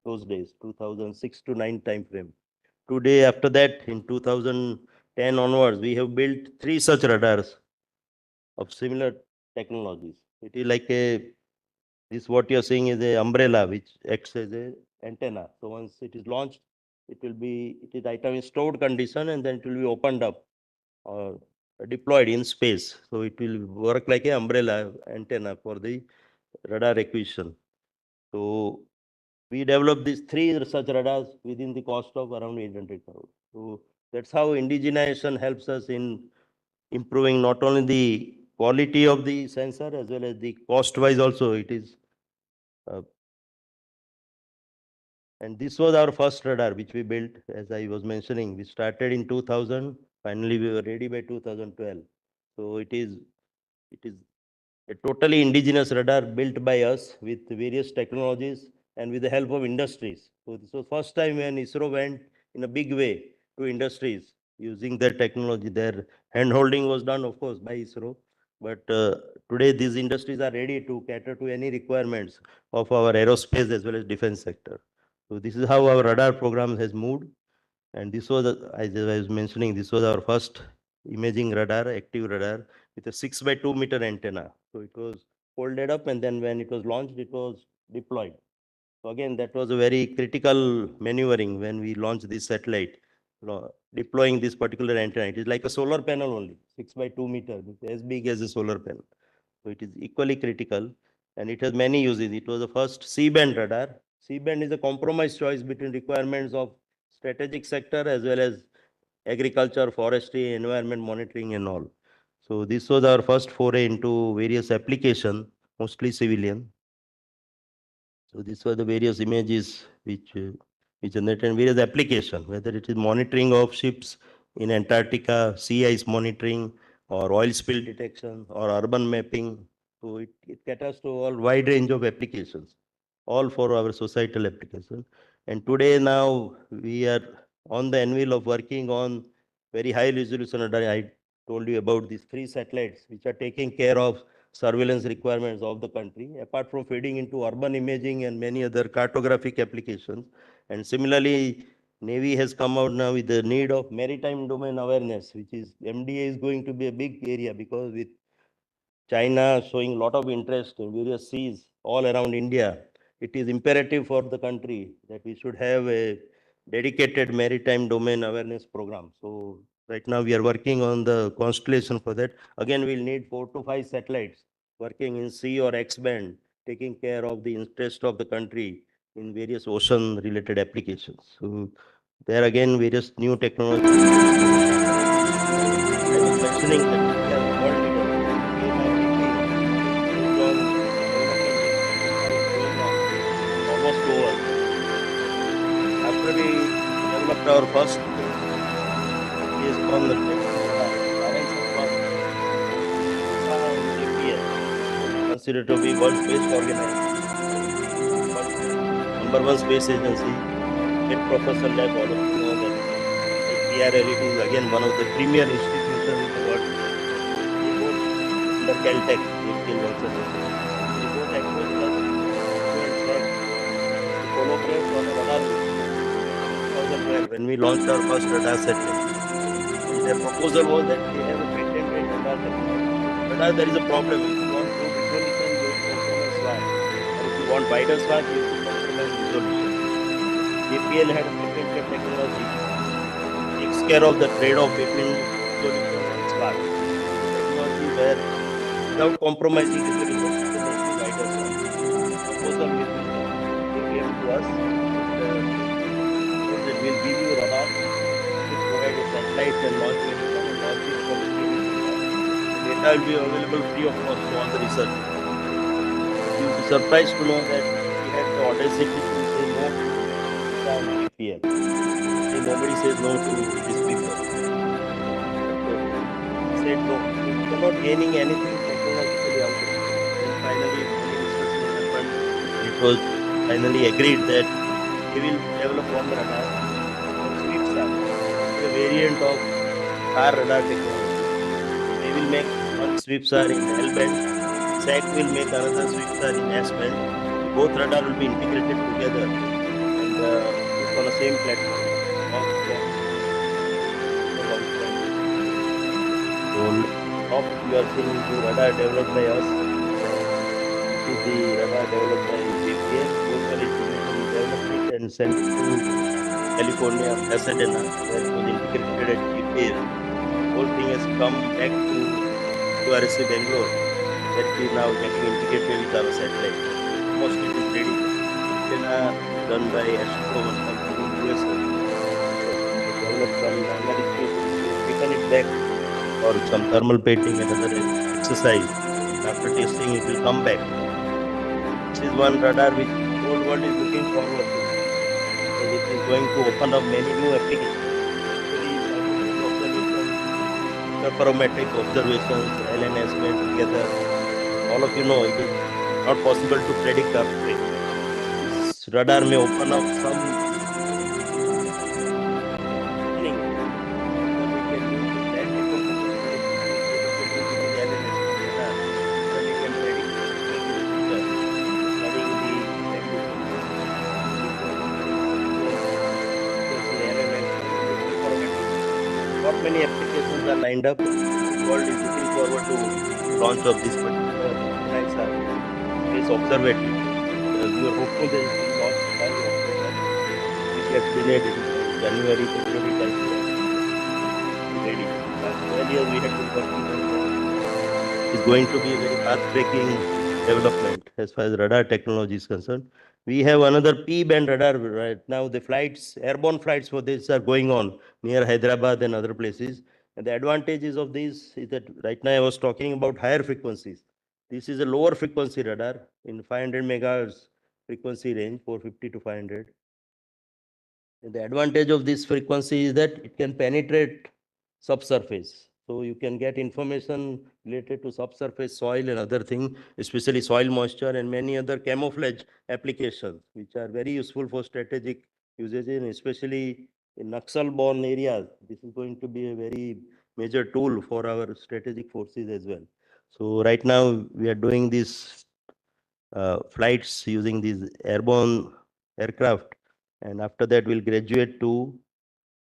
those days, 2006 to 9 time frame. Today, after that, in 2010 onwards, we have built 3 such radars of similar technologies. It is like this what you're seeing is a umbrella which acts as a antenna. So once it is launched, it is item in stored condition, and then it will be opened up or deployed in space. So it will work like an umbrella antenna for the radar acquisition. So we developed these 3 such radars within the cost of around 800 crores. So that's how indigenization helps us in improving not only the quality of the sensor as well as the cost wise also it is. And this was our first radar which we built, as I was mentioning. We started in 2000. Finally, we were ready by 2012. So it is a totally indigenous radar built by us with various technologies and with the help of industries. So this was first time when ISRO went in a big way to industries using their technology. Their hand-holding was done, of course, by ISRO. But today, these industries are ready to cater to any requirements of our aerospace as well as defense sector. So this is how our radar program has moved. And this was, as I was mentioning, this was our first imaging radar, active radar, with a 6 by 2 meter antenna. So it was folded up, and then when it was launched, it was deployed. So again, that was a very critical maneuvering when we launched this satellite, deploying this particular antenna. It is like a solar panel only, 6 by 2 meter, as big as a solar panel. So it is equally critical, and it has many uses. It was the first C-band radar. C-band is a compromise choice between requirements of strategic sector as well as agriculture, forestry, environment monitoring and all. So this was our first foray into various application, mostly civilian. So these were the various images which generate various application, whether it is monitoring of ships in Antarctica, sea ice monitoring, or oil spill detection, or urban mapping. So it caters to all wide range of applications, all for our societal application. And today now we are on the anvil of working on very high resolution radar. I told you about these 3 satellites which are taking care of surveillance requirements of the country, apart from feeding into urban imaging and many other cartographic applications. And similarly, Navy has come out now with the need of maritime domain awareness, which is MDA is going to be a big area, because with China showing a lot of interest in various seas all around India, it is imperative for the country that we should have a dedicated maritime domain awareness program. So right now we are working on the constellation for that. Again, we'll need 4 to 5 satellites working in C or X band, taking care of the interest of the country in various ocean related applications. So there again, various new technologies. I was mentioning that we are the world leader. Based on development is going on, almost over. After we developed our first based on the considered to be world's best organization, number 1 space agency, Jet Propulsion Lab, all of you know that. Like PRL, it is again one of the premier institutions in the world. They both under Caltech, they still works at it. They both approached us and said to collaborate on a radar mission. 2012, when we launched our first radar satellite. And their proposal was that they have a patented radar technology. Radar, there is a problem. If you want good resolution, you have to compromise SWAT. Or if you want wider SWAT, you have to compromise resolution. JPL had a patented technology which takes care of the trade-off between resolution and SWAT. Technology where without compromising resolution, you can achieve wider SWAT. Proposal which they came to us was that we'll give you radar, will provide a satellite and launch vehicle and launch it from India. The data will be available free of cost to all the researchers. You will be surprised to know that we had the audacity to say no to GPL. Nobody says no to these people. We said no. We are not gaining anything technologically out of it. Then finally, many discussions happened. It was finally agreed that we will develop one radar called SweepSAR, a variant of our radar technology. We will make one SweepSAR in L band. SAC will make another SweepSAR in S band. Both radar will be integrated together and put on the same platform. So top you are seeing the radar developed by us. This is the radar developed by JPL. Both are developed it and sent it to California, Pasadena, where it was integrated at JPL. Whole thing has come back to URSC Bangalore, where it is now getting integrated with our satellite. Almost it is ready. Antenna done by Astro, one company in USA. Developed some analysis, taken it back for some thermal painting and other exercise. After testing, it will come back. This is one radar which the whole world is looking forward to, because it is going to open up many new applications. Interferometric observations, LNS band together. All of you know it is not possible to predict earthquake. This radar may open up some thing that we can use that information LNS radar, that we can predict earthquake in the future, studying the not many applications are lined up. The world is looking forward to launch of this particular space observatory. We are hopeful that it will launch by October. It gets delayed in January, February time. Ready. Earlier we had been working on that. It's going to be a very path-breaking development as far as radar technology is concerned. We have another P-band radar right now. The flights, airborne flights for this are going on near Hyderabad and other places. And the advantages of this is that right now I was talking about higher frequencies. This is a lower frequency radar in 500 megahertz frequency range, 450 to 500. And the advantage of this frequency is that it can penetrate subsurface. So you can get information related to subsurface soil and other things, especially soil moisture and many other camouflage applications, which are very useful for strategic usages, and especially in Naxal-borne areas. This is going to be a very major tool for our strategic forces as well. So right now we are doing these flights using these airborne aircraft, and after that we'll graduate to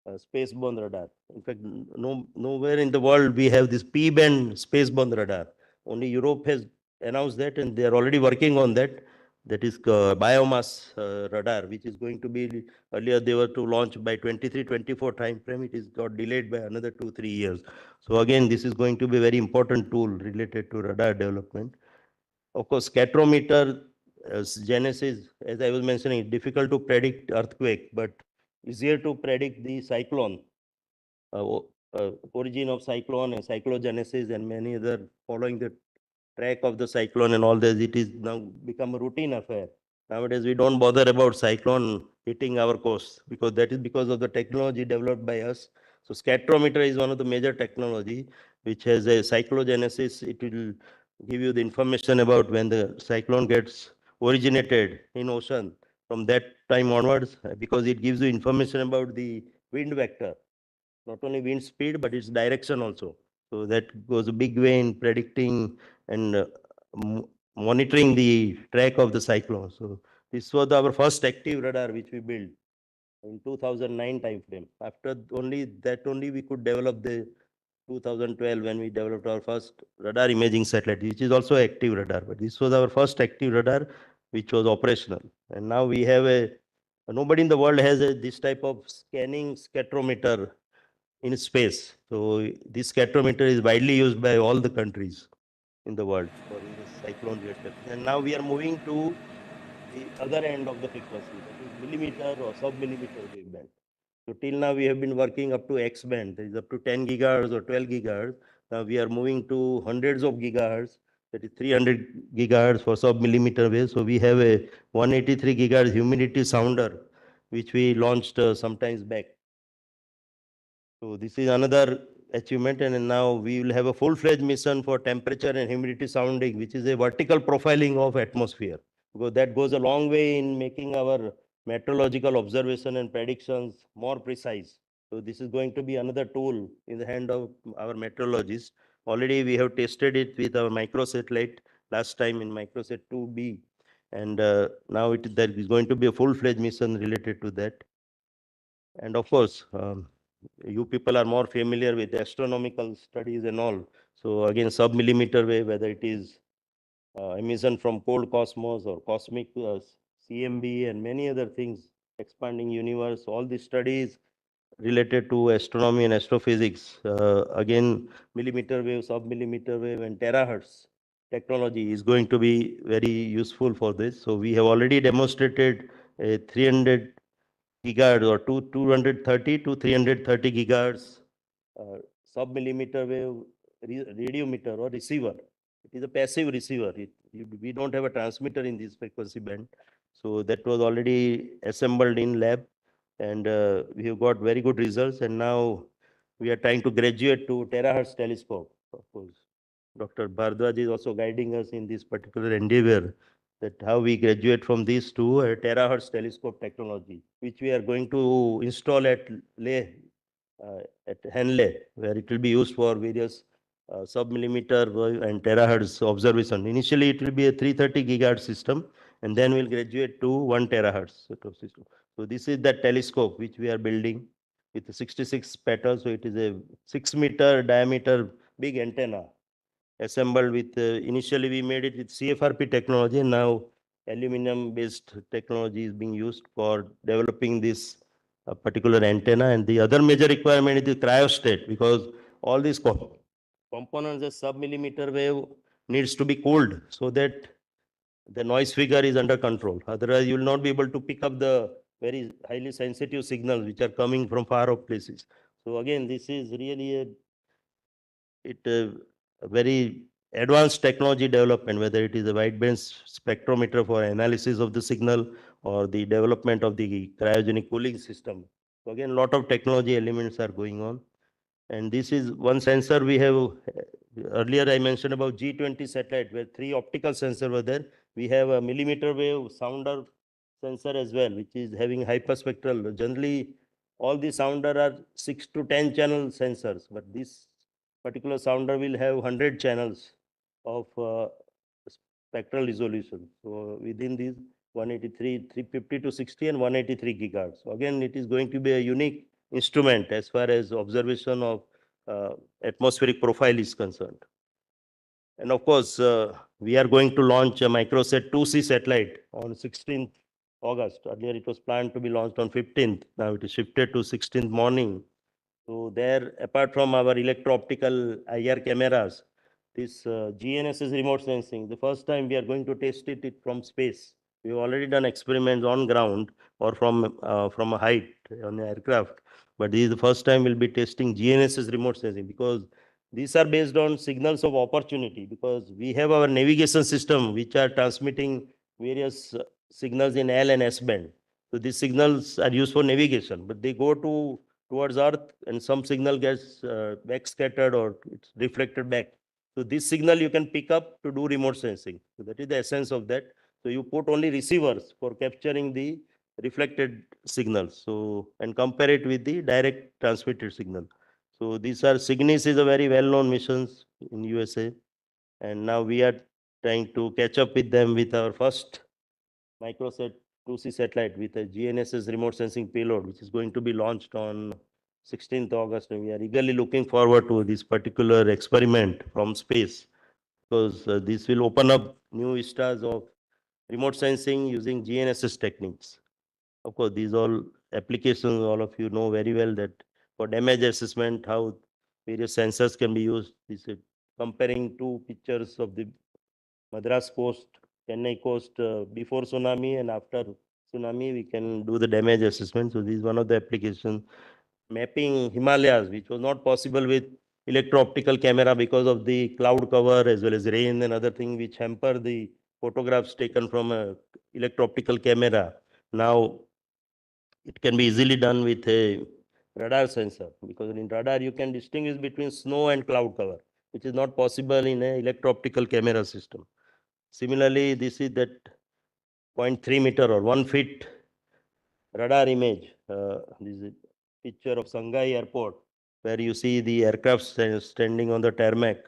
spaceborne radar. In fact, nowhere in the world we have this P-band spaceborne radar. Only Europe has announced that, and they are already working on that. That is biomass radar, which is going to be, earlier they were to launch by 23-24 time frame. It is got delayed by another 2-3 years. So again, this is going to be a very important tool related to radar development. Of course, spectrometer genesis, as I was mentioning, difficult to predict earthquake, but easier to predict the cyclone, origin of cyclone and cyclogenesis and many other, following the track of the cyclone and all this. It is now become a routine affair. Nowadays, we don't bother about cyclone hitting our coast because that is because of the technology developed by us. So spectrometer is one of the major technology which has a cyclogenesis. It will give you the information about when the cyclone gets originated in ocean from that time onwards, because it gives you information about the wind vector, not only wind speed, but its direction also. So that goes a big way in predicting and monitoring the track of the cyclone. So this was our first active radar which we built in 2009 time frame. After only we could develop the 2012 when we developed our first radar imaging satellite, which is also active radar. But this was our first active radar which was operational. And now we have nobody in the world has this type of scanning spectrometer in space. So this spectrometer is widely used by all the countries in the world for in this cyclone related. And now we are moving to the other end of the frequency, that is millimeter or sub-millimeter waveband. So till now we have been working up to X band, that is up to 10 gigahertz or 12 gigahertz. Now we are moving to hundreds of gigahertz, that is 300 gigahertz for sub-millimeter wave. So we have a 183 gigahertz humidity sounder, which we launched sometimes back. So this is another achievement, and now we will have a full-fledged mission for temperature and humidity sounding, which is a vertical profiling of atmosphere, because that goes a long way in making our meteorological observation and predictions more precise. So this is going to be another tool in the hand of our meteorologists. Already we have tested it with our microsatellite last time in microsat 2B, and now there is going to be a full-fledged mission related to that. And of course, you people are more familiar with astronomical studies and all. So again, sub-millimeter wave, whether it is emission from cold cosmos or cosmic CMB and many other things, expanding universe, all these studies related to astronomy and astrophysics. Again, millimeter wave, sub-millimeter wave, and terahertz technology is going to be very useful for this. So we have already demonstrated a 300 gigahertz or 230 to 330 gigahertz sub-millimeter wave radiometer or receiver. It is a passive receiver. We don't have a transmitter in this frequency band. So that was already assembled in lab, and we have got very good results. And now we are trying to graduate to terahertz telescope. Of course, Dr. Bhardwaj is also guiding us in this particular endeavor, that how we graduate from this to a terahertz telescope technology, which we are going to install at Leh, at Henley, where it will be used for various sub-millimeter and terahertz observation. Initially, it will be a 330 gigahertz system, and then we'll graduate to 1 terahertz sort of system. So this is that telescope which we are building with 66 petals. So it is a 6-meter diameter big antenna assembled with, initially we made it with CFRP technology, and now aluminum based technology is being used for developing this particular antenna. And the other major requirement is the cryostat, because all these components, the sub-millimeter wave needs to be cooled so that the noise figure is under control. Otherwise, you will not be able to pick up the very highly sensitive signals which are coming from far off places. So again, this is really a very advanced technology development, whether it is a wideband spectrometer for analysis of the signal or the development of the cryogenic cooling system. So again, a lot of technology elements are going on. And this is one sensor we have. Earlier, I mentioned about G20 satellite, where 3 optical sensors were there. We have a millimeter wave sounder sensor as well, which is having hyperspectral. Generally, all the sounder are 6 to 10 channel sensors, but this particular sounder will have 100 channels of spectral resolution. So within these 183, 350 to 60 and 183 gigahertz. So again, it is going to be a unique instrument as far as observation of atmospheric profile is concerned. And of course, we are going to launch a microsat 2C satellite on 16th August. Earlier, it was planned to be launched on 15th. Now it is shifted to 16th morning. So there, apart from our electro-optical IR cameras, this GNSS remote sensing, the first time we are going to test it from space. We've already done experiments on ground or from a height on the aircraft. But this is the first time we'll be testing GNSS remote sensing, because these are based on signals of opportunity, because we have our navigation system which are transmitting various signals in L and S band. So these signals are used for navigation, but they go towards Earth, and some signal gets back scattered or it's reflected back. So this signal you can pick up to do remote sensing. So that is the essence of that. So you put only receivers for capturing the reflected signals. So and compare it with the direct transmitted signal. So these are Cygnus is a very well-known missions in USA, and now we are trying to catch up with them with our first microsat 2C satellite with a GNSS remote sensing payload, which is going to be launched on 16th August. And we are eagerly looking forward to this particular experiment from space, because this will open up new vistas of remote sensing using GNSS techniques. Of course, these all applications, all of you know very well that for damage assessment, how various sensors can be used. This is comparing two pictures of the Madras coast, Chennai coast before tsunami and after tsunami, we can do the damage assessment. So this is one of the applications. Mapping Himalayas, which was not possible with electro-optical camera because of the cloud cover as well as rain and other things which hamper the photographs taken from a electro-optical camera. Now it can be easily done with a radar sensor, because in radar you can distinguish between snow and cloud cover, which is not possible in a electro-optical camera system. Similarly, this is that 0.3 meter or 1 feet radar image. This is a picture of Shanghai airport, where you see the aircraft standing on the tarmac.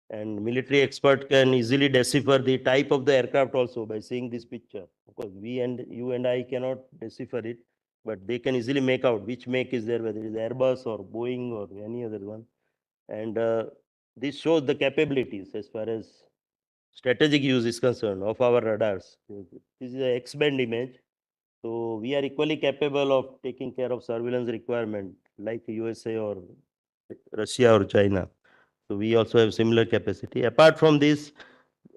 And military expert can easily decipher the type of the aircraft also by seeing this picture. Of course, we and you and I cannot decipher it, but they can easily make out which make is there, whether it is Airbus or Boeing or any other one. And this shows the capabilities as far as strategic use is concerned of our radars. This is an X-band image. So we are equally capable of taking care of surveillance requirement like USA or Russia or China. So we also have similar capacity. Apart from this,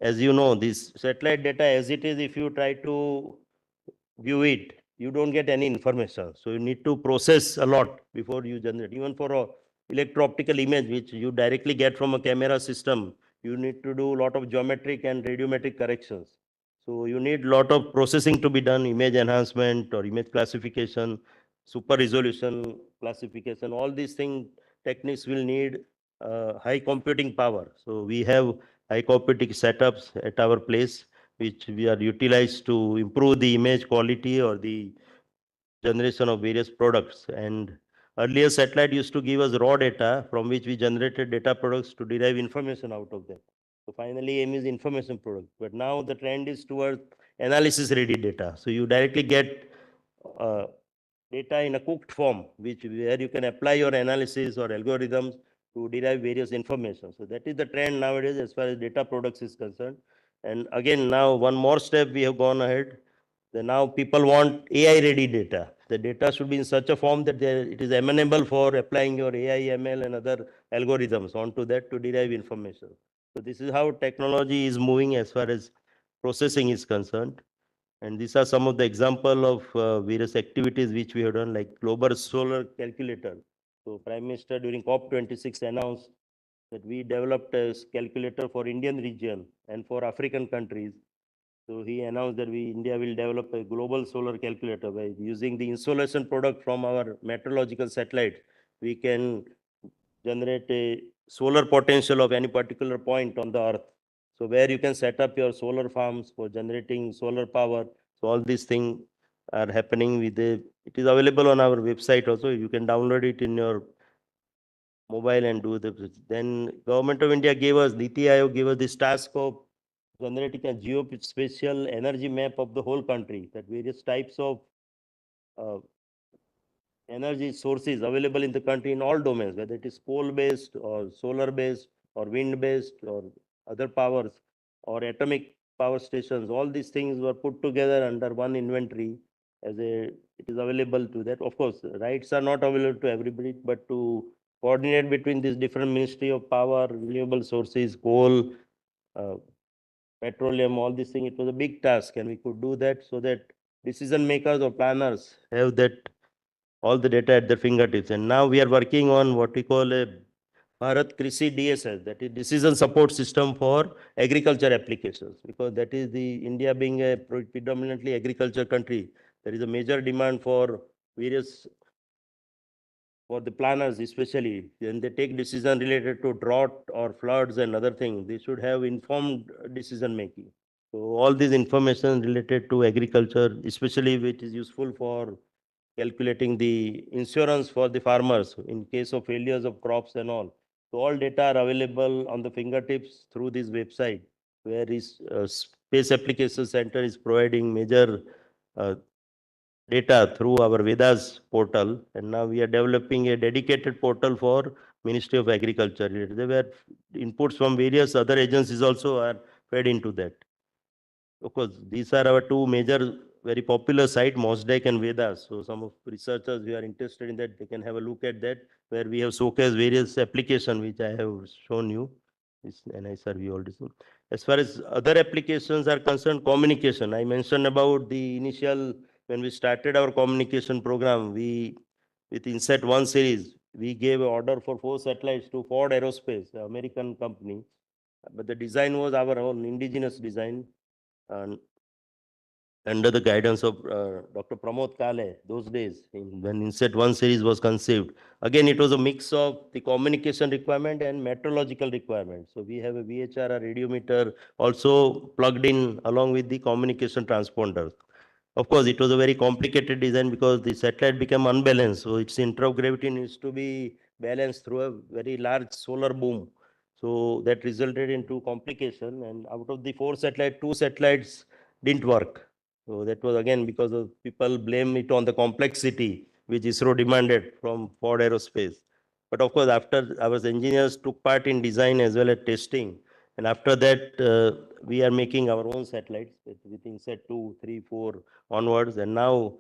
as you know, this satellite data as it is, if you try to view it, you don't get any information. So you need to process a lot before you generate. Even for a electro-optical image, which you directly get from a camera system, you need to do a lot of geometric and radiometric corrections. So you need a lot of processing to be done, image enhancement or image classification, super resolution classification. All these things, techniques will need high computing power. So we have high computing setups at our place, which we are utilized to improve the image quality or the generation of various products. And earlier satellite used to give us raw data from which we generated data products to derive information out of them. So finally aim is information product. But now the trend is towards analysis ready data. So you directly get uh, data in a cooked form, which where you can apply your analysis or algorithms to derive various information. So that is the trend nowadays as far as data products is concerned. And again, now one more step we have gone ahead. Then now people want AI ready data. The data should be in such a form that it is amenable for applying your AI, ML and other algorithms onto that to derive information. So this is how technology is moving as far as processing is concerned. And these are some of the example of various activities which we have done, like global solar calculator. So Prime Minister during COP26 announced that we developed a calculator for Indian region and for African countries. So he announced that India will develop a global solar calculator by using the insolation product from our meteorological satellite. We can generate a solar potential of any particular point on the earth. So where you can set up your solar farms for generating solar power. So all these things are happening with it is available on our website also. You can download it in your mobile and do then Government of India gave us, Niti Aayog gave us this task of generating a geospatial energy map of the whole country, that various types of uh, energy sources available in the country in all domains, whether it is coal-based or solar-based or wind-based or other powers or atomic power stations. All these things were put together under one inventory it is available to that. Of course, rights are not available to everybody, but to coordinate between these different Ministry of Power, renewable sources, coal, uh, petroleum, all these things, it was a big task, and we could do that so that decision makers or planners have that all the data at their fingertips. And now we are working on what we call a Bharat Krishi DSS, that is decision support system for agriculture applications, because that is the India being a predominantly agriculture country. There is a major demand for various for the planners, especially when they take decision related to drought or floods and other things, they should have informed decision making. So all this information related to agriculture, especially which is useful for calculating the insurance for the farmers in case of failures of crops and all. So all data are available on the fingertips through this website, where is Space Application Center is providing major uh, data through our Vedas portal, and now we are developing a dedicated portal for Ministry of Agriculture. There were inputs from various other agencies also are fed into that. Of course, these are our two major, very popular site, Mosaic and Vedas. So some of researchers who are interested in that, they can have a look at that, where we have showcased various applications, which I have shown you. This NISRV all this. As far as other applications are concerned, communication. I mentioned about the initial, when we started our communication program, with Inset 1 series, we gave an order for 4 satellites to Ford Aerospace, an American company. But the design was our own indigenous design, and under the guidance of Dr. Pramod Kale, those days, when Inset 1 series was conceived. Again, it was a mix of the communication requirement and meteorological requirement. So we have a VHR, a radiometer, also plugged in along with the communication transponder. Of course, it was a very complicated design because the satellite became unbalanced. So its center of gravity needs to be balanced through a very large solar boom. So that resulted into complication. And out of the 4 satellites, 2 satellites didn't work. So that was again because of people blame it on the complexity which ISRO demanded from Ford Aerospace. But of course, after our engineers took part in design as well as testing, and after that, we are making our own satellites with INSAT 2, 3, 4 onwards. And now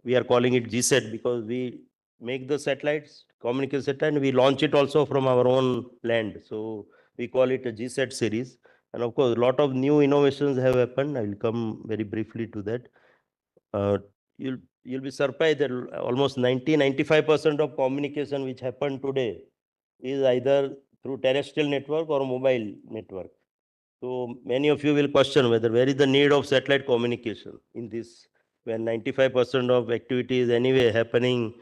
we are calling it GSAT because we make the satellites, communicate satellite, and we launch it also from our own land. So we call it a GSAT series. And of course, a lot of new innovations have happened. I will come very briefly to that. Uh, you'll be surprised that almost 95% of communication which happened today is either through terrestrial network or mobile network. So many of you will question where is the need of satellite communication in this, when 95% of activity is anyway happening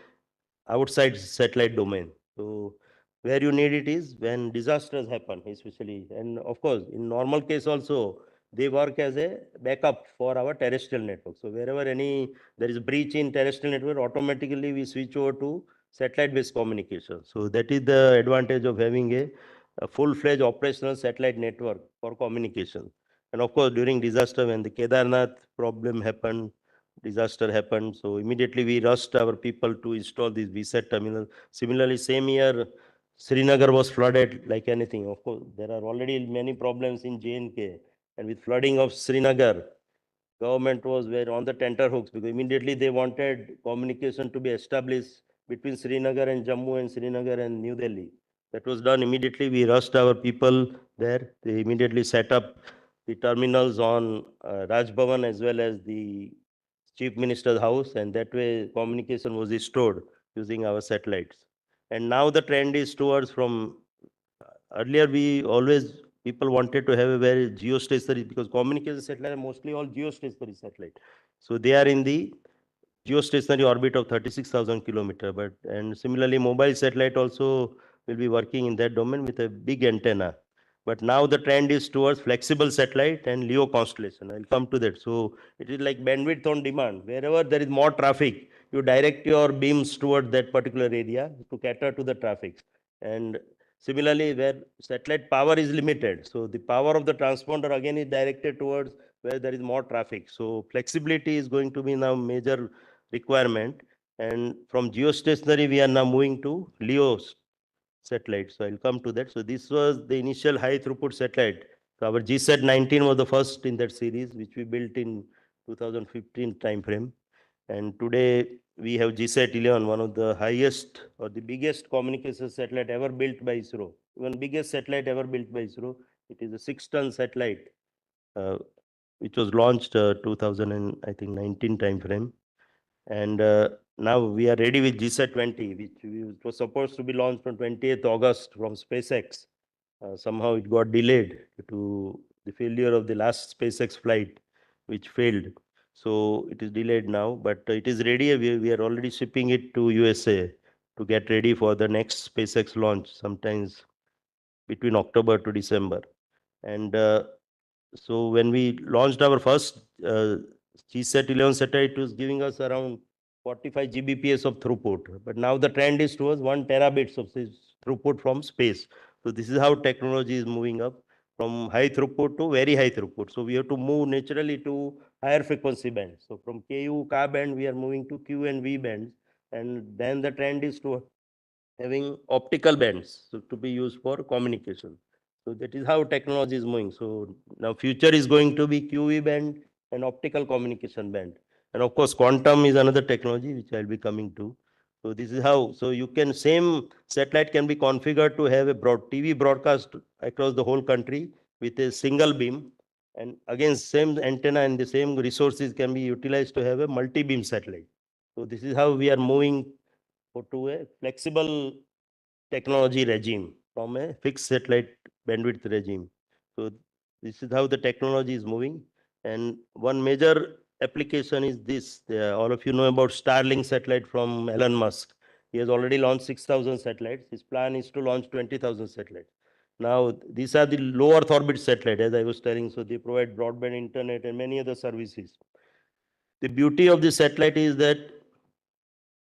outside satellite domain. So where you need it is when disasters happen, especially. And of course, in normal case also, they work as a backup for our terrestrial network. So wherever there is a breach in terrestrial network, automatically we switch over to satellite-based communication. So that is the advantage of having a full-fledged operational satellite network for communication. And of course, during disaster, when the Kedarnath problem happened, disaster happened. So immediately we rushed our people to install this VSAT terminal. Similarly, same year, Srinagar was flooded like anything. Of course, there are already many problems in J&K. And with flooding of Srinagar, government was very on the tenterhooks because immediately they wanted communication to be established between Srinagar and Jammu and Srinagar and New Delhi. That was done immediately. We rushed our people there. They immediately set up the terminals on Raj Bhavan as well as the Chief Minister's house, and that way communication was restored using our satellites. And now the trend is towards from earlier we always people wanted to have a very geostationary, because communication satellite are mostly all geostationary satellite. So they are in the geostationary orbit of 36,000 kilometer. But and similarly, mobile satellite also will be working in that domain with a big antenna. But now the trend is towards flexible satellite and LEO constellation. I'll come to that. So it is like bandwidth on demand. Wherever there is more traffic, you direct your beams toward that particular area to cater to the traffic. And similarly, where satellite power is limited, so the power of the transponder again is directed towards where there is more traffic. So flexibility is going to be now major requirement. And from geostationary, we are now moving to LEO satellite. So I'll come to that. So this was the initial high throughput satellite. So our GSAT 19 was the first in that series, which we built in 2015 timeframe. And today we have GSAT 11, one of the highest or the biggest communication satellite ever built by ISRO. Even biggest satellite ever built by ISRO. It is a 6-ton satellite, uh, which was launched 2019 timeframe. And now we are ready with GSAT 20, which was supposed to be launched on 28th August from SpaceX. Somehow it got delayed due to the failure of the last SpaceX flight, which failed. So it is delayed now, but it is ready. We are already shipping it to USA to get ready for the next SpaceX launch, sometimes between October to December. And so when we launched our first GSAT 11 satellite, it was giving us around 45 Gbps of throughput. But now the trend is towards 1 terabits of this throughput from space. So this is how technology is moving up from high throughput to very high throughput. So we have to move naturally to higher frequency bands. So from Ku, Ka band, we are moving to Q and V bands. And then the trend is to having optical bands, so to be used for communication. So that is how technology is moving. So now future is going to be QV band and optical communication band. And of course, quantum is another technology which I'll be coming to. So this is how, so you can, same satellite can be configured to have a broad TV broadcast across the whole country with a single beam. And again, same antenna and the same resources can be utilized to have a multi-beam satellite. So this is how we are moving to a flexible technology regime from a fixed satellite bandwidth regime. So this is how the technology is moving. And one major application is this. All of you know about Starlink satellite from Elon Musk. He has already launched 6,000 satellites. His plan is to launch 20,000 satellites. Now, these are the low Earth orbit satellite, as I was telling. So they provide broadband internet and many other services. The beauty of the satellite is that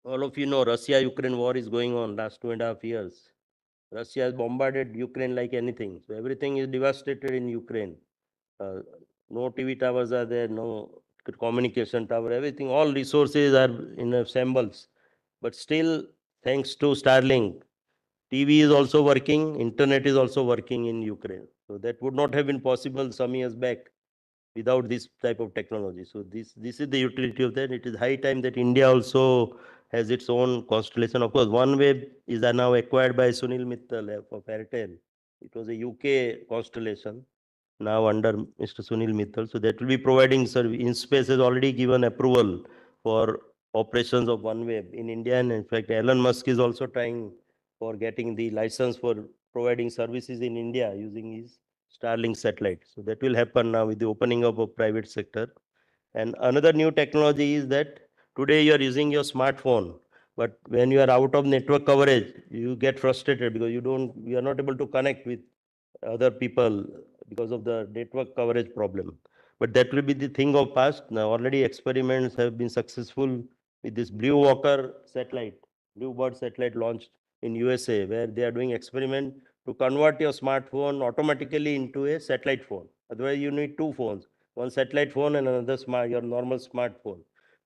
all of you know Russia-Ukraine war is going on last 2.5 years. Russia has bombarded Ukraine like anything. So everything is devastated in Ukraine. No TV towers are there, no communication tower, everything, all resources are in shambles. But still, thanks to Starlink, TV is also working, internet is also working in Ukraine. So that would not have been possible some years back without this type of technology. So this is the utility of that. It is high time that India also has its own constellation. Of course, OneWeb is now acquired by Sunil Mittal of Airtel. It was a UK constellation now under Mr. Sunil Mittal. So that will be providing service. InSpace has already given approval for operations of OneWeb in India. And in fact, Elon Musk is also trying for getting the license for providing services in India using his Starlink satellite. So that will happen now with the opening up of private sector. And another new technology is that today you are using your smartphone, but when you are out of network coverage, you get frustrated because you are not able to connect with other people because of the network coverage problem. But that will be the thing of past. Now already experiments have been successful with this Blue Walker satellite, Bluebird satellite launched in USA, where they are doing experiment to convert your smartphone automatically into a satellite phone. Otherwise, you need two phones, one satellite phone and another your normal smartphone.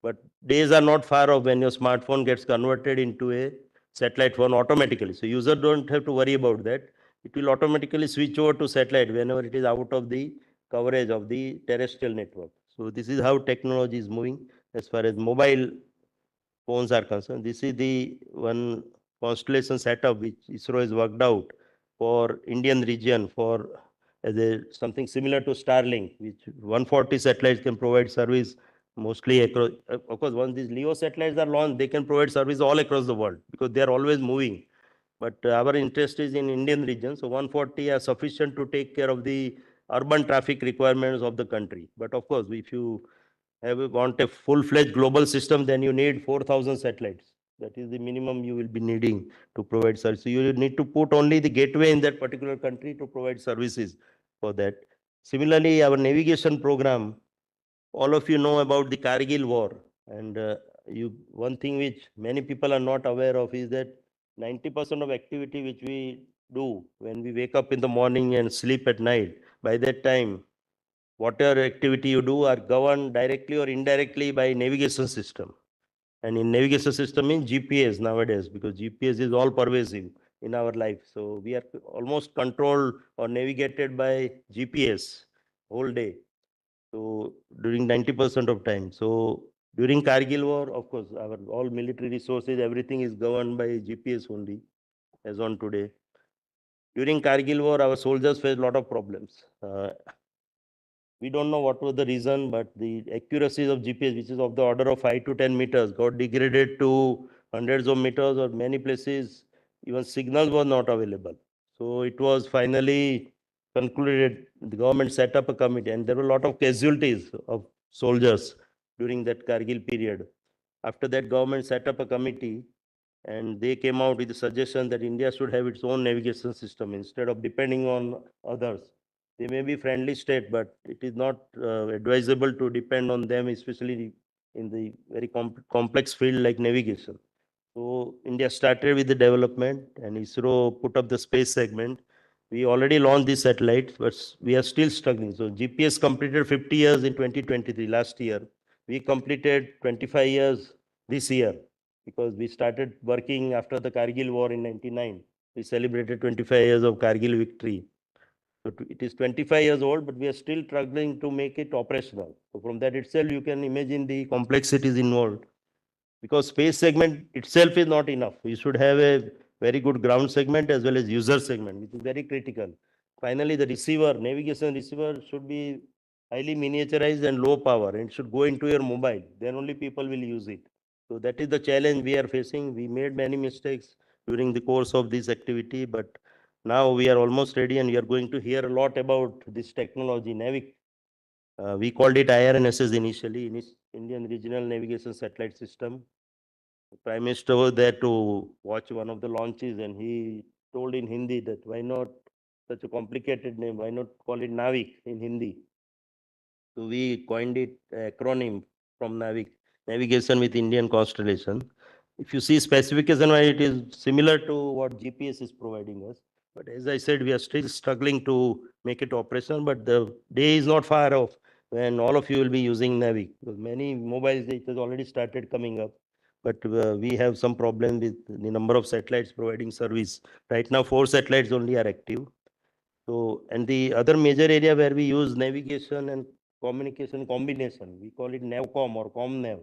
But days are not far off when your smartphone gets converted into a satellite phone automatically. So user don't have to worry about that. It will automatically switch over to satellite whenever it is out of the coverage of the terrestrial network. So this is how technology is moving as far as mobile phones are concerned. This is the one constellation setup which ISRO has worked out for Indian region for as something similar to Starlink, which 140 satellites can provide service mostly across. Of course, once these LEO satellites are launched, they can provide service all across the world because they are always moving. But our interest is in Indian region, so 140 are sufficient to take care of the urban traffic requirements of the country. But of course, if you want a full-fledged global system, then you need 4,000 satellites. That is the minimum you will be needing to provide service. So you need to put only the gateway in that particular country to provide services for that. Similarly, our navigation program, all of you know about the Kargil war. And one thing which many people are not aware of is that 90% of activity which we do when we wake up in the morning and sleep at night, by that time, whatever activity you do are governed directly or indirectly by navigation system. And in navigation system means GPS nowadays, because GPS is all pervasive in our life. So we are almost controlled or navigated by GPS whole day. So during 90% of time. So during Kargil war, of course, our all military resources, everything is governed by GPS only, as on today. During Kargil war, our soldiers faced a lot of problems. We don't know what was the reason, but the accuracies of GPS, which is of the order of 5 to 10 meters, got degraded to hundreds of meters, or many places even signals were not available. So it was finally concluded, the government set up a committee, and there were a lot of casualties of soldiers during that Kargil period. After that, government set up a committee, and they came out with a suggestion that India should have its own navigation system instead of depending on others. They may be friendly state, but it is not advisable to depend on them, especially in the very complex field like navigation. So India started with the development, and ISRO put up the space segment. We already launched these satellites, but we are still struggling. So GPS completed 50 years in 2023, last year. We completed 25 years this year, because we started working after the Kargil war in 99. We celebrated 25 years of Kargil victory. So it is 25 years old, but we are still struggling to make it operational. So from that itself, you can imagine the complexities involved. Because space segment itself is not enough. You should have a very good ground segment as well as user segment, which is very critical. Finally, the receiver, navigation receiver should be highly miniaturized and low power, and should go into your mobile. Then only people will use it. So that is the challenge we are facing. We made many mistakes during the course of this activity, but now we are almost ready, and we are going to hear a lot about this technology, Navic. We called it IRNSS initially, Indian Regional Navigation Satellite System. The Prime Minister was there to watch one of the launches, and he told in Hindi that why not such a complicated name, why not call it Navik in Hindi. So we coined it acronym from Navik, Navigation with Indian Constellation. If you see specification, it is similar to what GPS is providing us. But as I said, we are still struggling to make it operational, but the day is not far off when all of you will be using Navi. Because many mobiles, it has already started coming up, but we have some problem with the number of satellites providing service. Right now, 4 satellites only are active. So, and the other major area where we use navigation and communication combination, we call it NavCom or ComNav.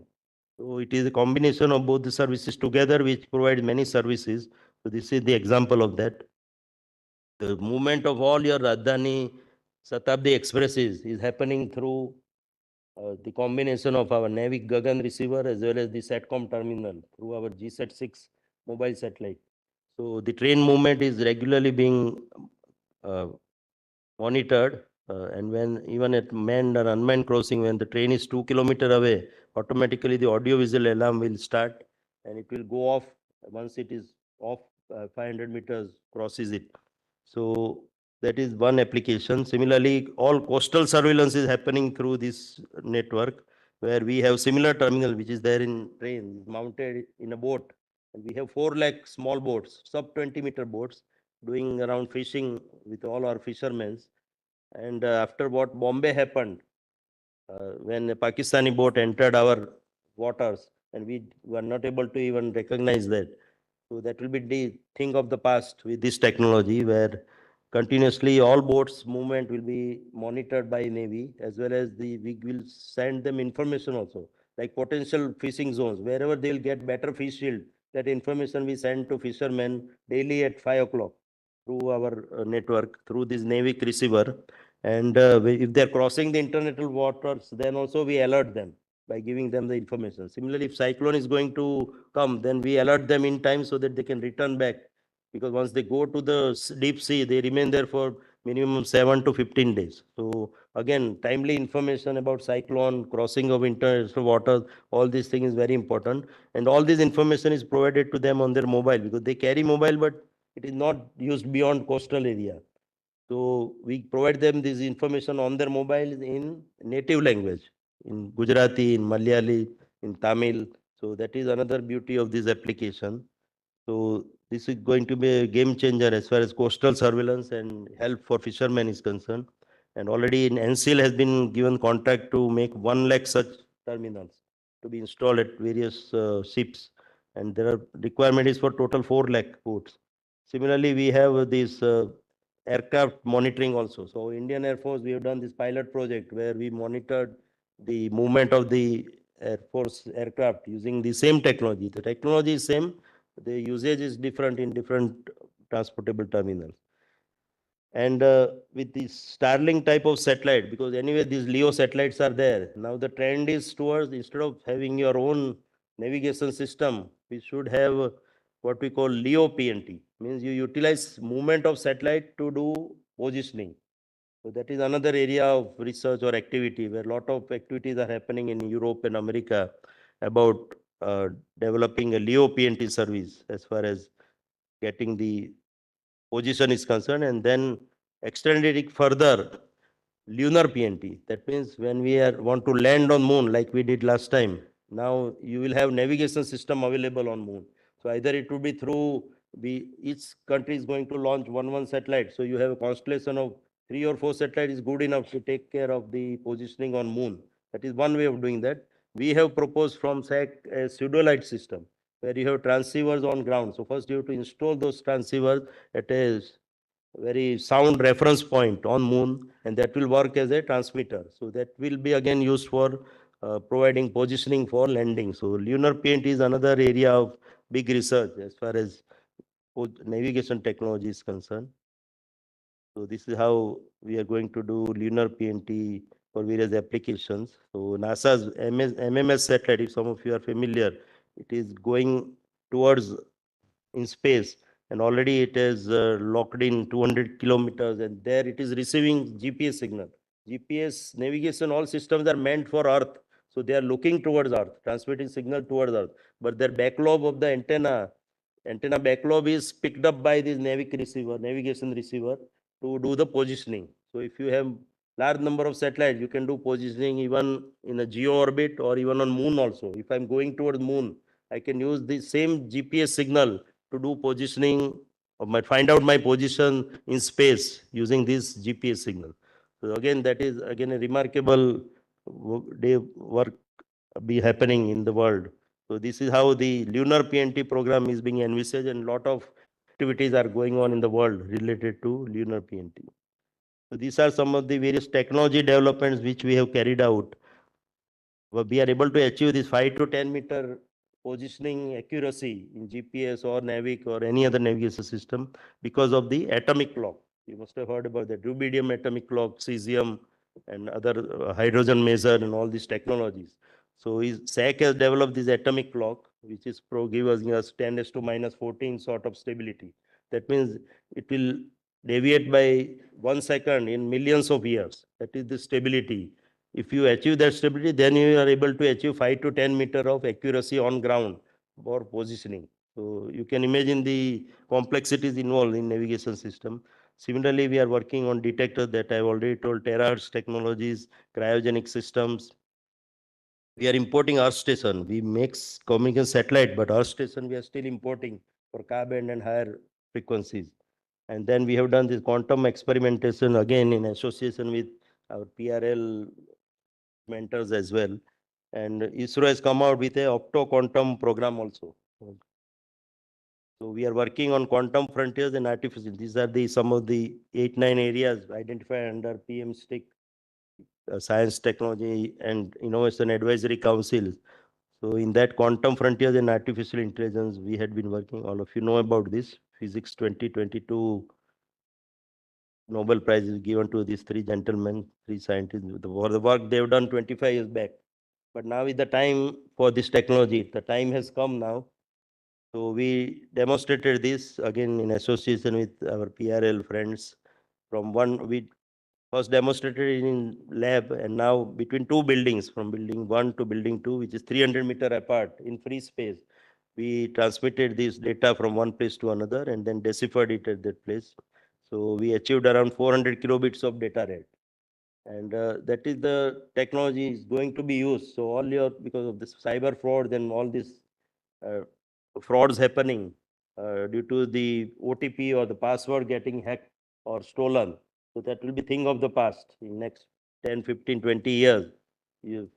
So it is a combination of both the services together, which provides many services. So this is the example of that. The movement of all your Rajdhani Shatabdi expresses is happening through the combination of our Navig Gagan receiver as well as the SATCOM terminal through our GSAT-6 mobile satellite. So the train movement is regularly being uh, monitored, and when even at manned or unmanned crossing, when the train is 2 kilometers away, automatically the audio visual alarm will start, and it will go off once it is off 500 meters crosses it. So that is one application. Similarly, all coastal surveillance is happening through this network, where we have similar terminal which is there in train, mounted in a boat, and we have 4 lakh small boats, sub 20-meter boats, doing around fishing with all our fishermen. And after what Bombay happened, when a Pakistani boat entered our waters, and we were not able to even recognize that. So that will be the thing of the past with this technology, where continuously all boats movement will be monitored by Navy, as well as we will send them information also, like potential fishing zones, wherever they will get better fish yield. That information we send to fishermen daily at 5 o'clock. through our network, through this NAVIC receiver. And if they're crossing the international waters, then also we alert them by giving them the information. Similarly, if cyclone is going to come, then we alert them in time so that they can return back. Because once they go to the deep sea, they remain there for minimum 7 to 15 days. So again, timely information about cyclone, crossing of international waters, all these things is very important. And all this information is provided to them on their mobile, because they carry mobile, but it is not used beyond coastal area. So we provide them this information on their mobile in native language, in Gujarati, in Malayali, in Tamil. So that is another beauty of this application. So this is going to be a game changer as far as coastal surveillance and help for fishermen is concerned. And already in NCL has been given contract to make 1 lakh such terminals to be installed at various ships. And there are requirement is for total 4 lakh ports. Similarly, we have this aircraft monitoring also. So Indian Air Force, we have done this pilot project where we monitored the movement of the Air Force aircraft using the same technology. The technology is same, the usage is different in different transportable terminals. And with this Starlink type of satellite, because anyway these LEO satellites are there. Now the trend is towards, instead of having your own navigation system, we should have what we call LEO PNT. Means you utilize movement of satellite to do positioning. So that is another area of research or activity where a lot of activities are happening in Europe and America about developing a LEO PNT service as far as getting the position is concerned, and then extended it further, lunar PNT. That means when we want to land on moon like we did last time, now you will have navigation system available on moon. So either it will be through each country is going to launch one satellite. So you have a constellation of 3 or 4 satellites is good enough to take care of the positioning on moon. That is one way of doing that. We have proposed from SAC a pseudolite system where you have transceivers on ground. So first you have to install those transceivers at a very sound reference point on moon, and that will work as a transmitter. So that will be again used for providing positioning for landing. So lunar paint is another area of big research as far as navigation technology is concerned. So this is how we are going to do lunar PNT for various applications. So NASA's MMS satellite, if some of you are familiar, it is going towards in space, and already it is locked in 200 kilometers, and there it is receiving GPS signal. GPS navigation, all systems are meant for Earth. So they are looking towards Earth, transmitting signal towards Earth. But their backlobe of the antenna backlobe is picked up by this navigation receiver to do the positioning. So if you have large number of satellites, you can do positioning even in a geo orbit or even on moon also. If I'm going towards moon, I can use the same GPS signal to do positioning or find out my position in space using this GPS signal. So again, that is again a remarkable day work be happening in the world. So this is how the lunar PNT program is being envisaged, and a lot of activities are going on in the world related to lunar PNT. So these are some of the various technology developments which we have carried out. We are able to achieve this 5 to 10 meter positioning accuracy in GPS or NAVIC or any other navigation system because of the atomic clock. You must have heard about the rubidium atomic clock, cesium, and other hydrogen maser and all these technologies. So SAC has developed this atomic clock, which is giving us 10 to minus 14 sort of stability. That means it will deviate by 1 second in millions of years. That is the stability. If you achieve that stability, then you are able to achieve 5 to 10 meter of accuracy on ground for positioning. So you can imagine the complexities involved in navigation system. Similarly, we are working on detectors that I've already told, terahertz technologies, cryogenic systems. We are importing Earth station. We make communication satellite, but Earth station we are still importing for Ka-band and higher frequencies. And then we have done this quantum experimentation again in association with our PRL mentors as well. And ISRO has come out with a opto quantum program also. So we are working on quantum frontiers and artificial. These are the some of the 8-9 areas identified under PM STIC, Science, Technology and Innovation Advisory Council. So in that quantum frontiers and artificial intelligence, we had been working. All of you know about this Physics 2022 Nobel Prize is given to these three gentlemen, three scientists, for the work they've done 25 years back. But now is the time for this technology. The time has come now. So we demonstrated this again in association with our PRL friends. From one, we first demonstrated in lab, and now between two buildings, from building 1 to building 2, which is 300-meter apart in free space, we transmitted this data from one place to another and then deciphered it at that place. So we achieved around 400 kilobits of data rate. And that is the technology is going to be used. So all your, because of this cyber fraud and all these uh, frauds happening due to the OTP or the password getting hacked or stolen. So that will be thing of the past in next 10, 15, 20 years. You,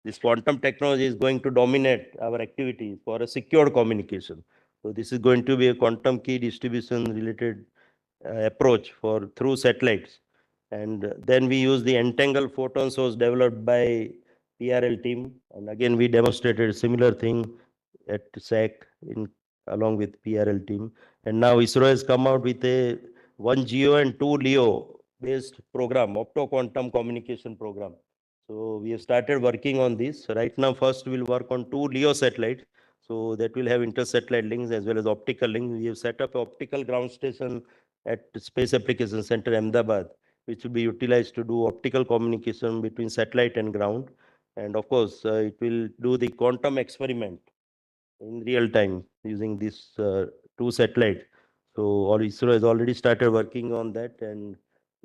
this quantum technology is going to dominate our activities for a secure communication. So this is going to be a quantum key distribution related approach for through satellites. And then we use the entangled photon source developed by PRL team. And again, we demonstrated a similar thing at SAC in along with PRL team. And now ISRO has come out with a 1 GEO and 2 LEO based program, opto quantum communication program. So we have started working on this. So right now, first we'll work on 2 LEO satellites. So that will have inter-satellite links as well as optical links. We have set up an optical ground station at Space Application Center, Ahmedabad, which will be utilized to do optical communication between satellite and ground. And of course, it will do the quantum experiment in real time using these two satellites. So all ISRO has already started working on that, and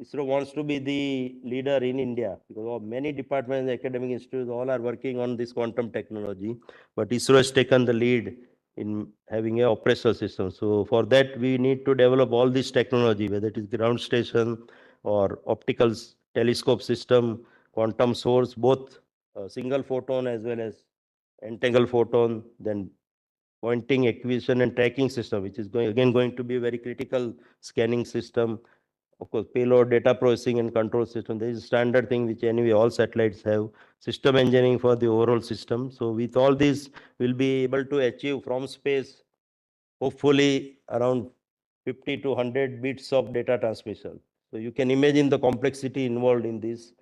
ISRO wants to be the leader in India because many departments, academic institutes, all are working on this quantum technology. But ISRO has taken the lead in having a operational system. So for that, we need to develop all this technology, whether it is ground station or optical telescope system, quantum source, both single photon as well as entangled photon, then pointing acquisition and tracking system, which is going to be a very critical scanning system. Of course, payload data processing and control system. There is a standard thing which anyway all satellites have. System engineering for the overall system. So with all this, we'll be able to achieve from space, hopefully around 50 to 100 bits of data transmission. So you can imagine the complexity involved in this,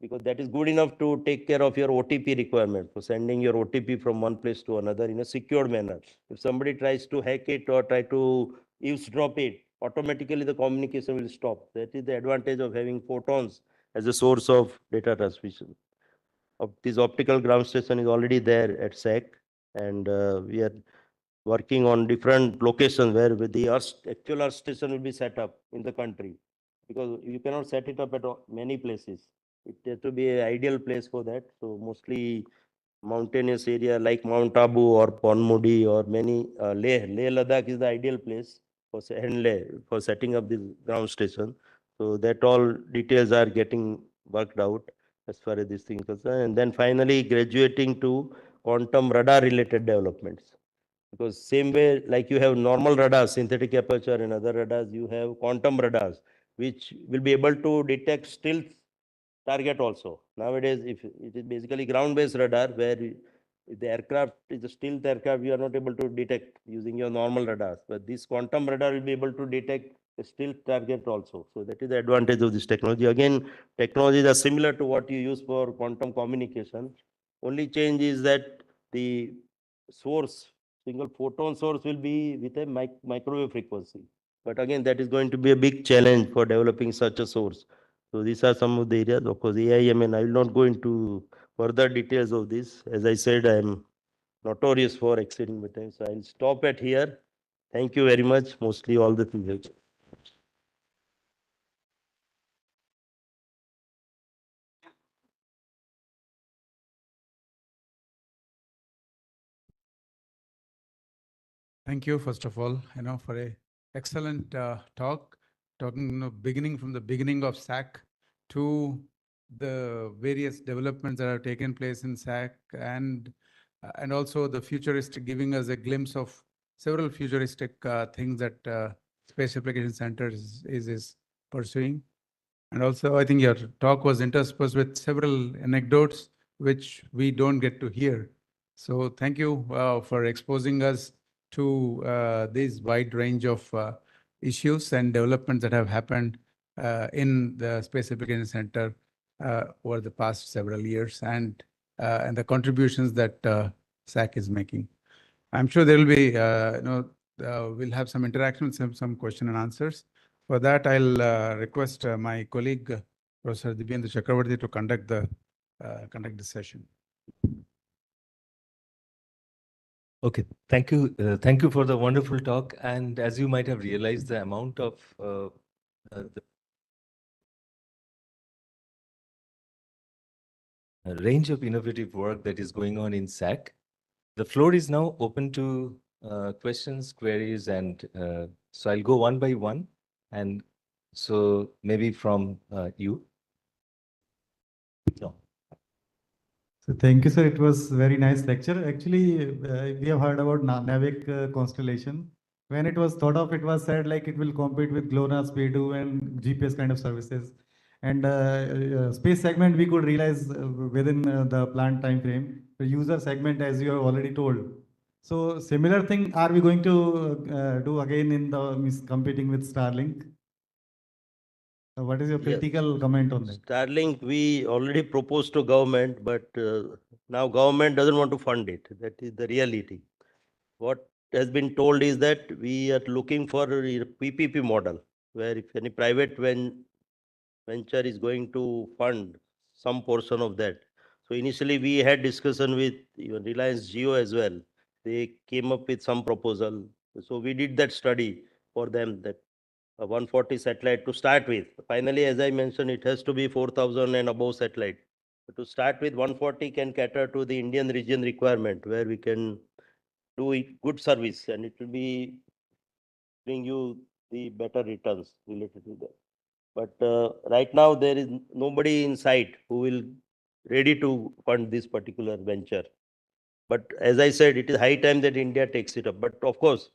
because that is good enough to take care of your OTP requirement for sending your OTP from one place to another in a secure manner. If somebody tries to hack it or try to eavesdrop it, automatically the communication will stop. That is the advantage of having photons as a source of data transmission. This optical ground station is already there at SAC, and we are working on different locations where the actual Earth station will be set up in the country, because you cannot set it up at many places. It has to be an ideal place for that. So mostly mountainous area like Mount Abu or Ponmudi or many Leh Ladakh is the ideal place for for setting up this ground station. So that all details are getting worked out as far as this thing is concerned. And then finally graduating to quantum radar related developments, because same way like you have normal radars, synthetic aperture and other radars, you have quantum radars which will be able to detect stealth target also. Nowadays, if it is basically ground-based radar, where if the aircraft is a stealth aircraft, you are not able to detect using your normal radars. But this quantum radar will be able to detect a stealth target also. So that is the advantage of this technology. Again, technologies are similar to what you use for quantum communication. Only change is that the source, single photon source, will be with a microwave frequency. But again, that is going to be a big challenge for developing such a source. So these are some of the areas. Of course, AIMN, I will not go into further details of this. As I said, I am notorious for exceeding my time. So I'll stop at here. Thank you very much. Mostly all the things. Thank you, first of all, for a excellent talk, talking beginning from the beginning of SAC to the various developments that have taken place in SAC, and also the futuristic, giving us a glimpse of several futuristic things that Space Application Center is pursuing. And also, I think your talk was interspersed with several anecdotes which we don't get to hear. So thank you for exposing us to this wide range of issues and developments that have happened in the Space Application Center over the past several years, and the contributions that SAC is making. I'm sure there will be, we'll have some interaction, some question and answers. For that, I'll request my colleague, Professor Divyendra Chakravarti, to conduct the session. Okay, thank you. Thank you for the wonderful talk. And as you might have realized, the amount of the range of innovative work that is going on in SAC. The floor is now open to questions, queries, and so I'll go one by one. And so maybe from you. No. So thank you, sir. It was very nice lecture. Actually, we have heard about Navik constellation. When it was thought of, it was said like it will compete with GLONASS, Beidou, and GPS kind of services. And space segment, we could realize within the planned time frame. The user segment, as you have already told. So similar thing, are we going to do again in the competing with Starlink? What is your critical comment on that? Starlink, we already proposed to government, but now government doesn't want to fund it. That is the reality. What has been told is that we are looking for a PPP model, where if any private venture is going to fund some portion of that. So initially we had discussion with even Reliance Jio as well. They came up with some proposal. So we did that study for them, that 140 satellite to start with. Finally, as I mentioned, it has to be 4,000 and above satellite. But to start with, 140 can cater to the Indian region requirement, where we can do good service, and it will be bring you the better returns related to that. But right now there is nobody in sight who will ready to fund this particular venture. But as I said, it is high time that India takes it up. But of course,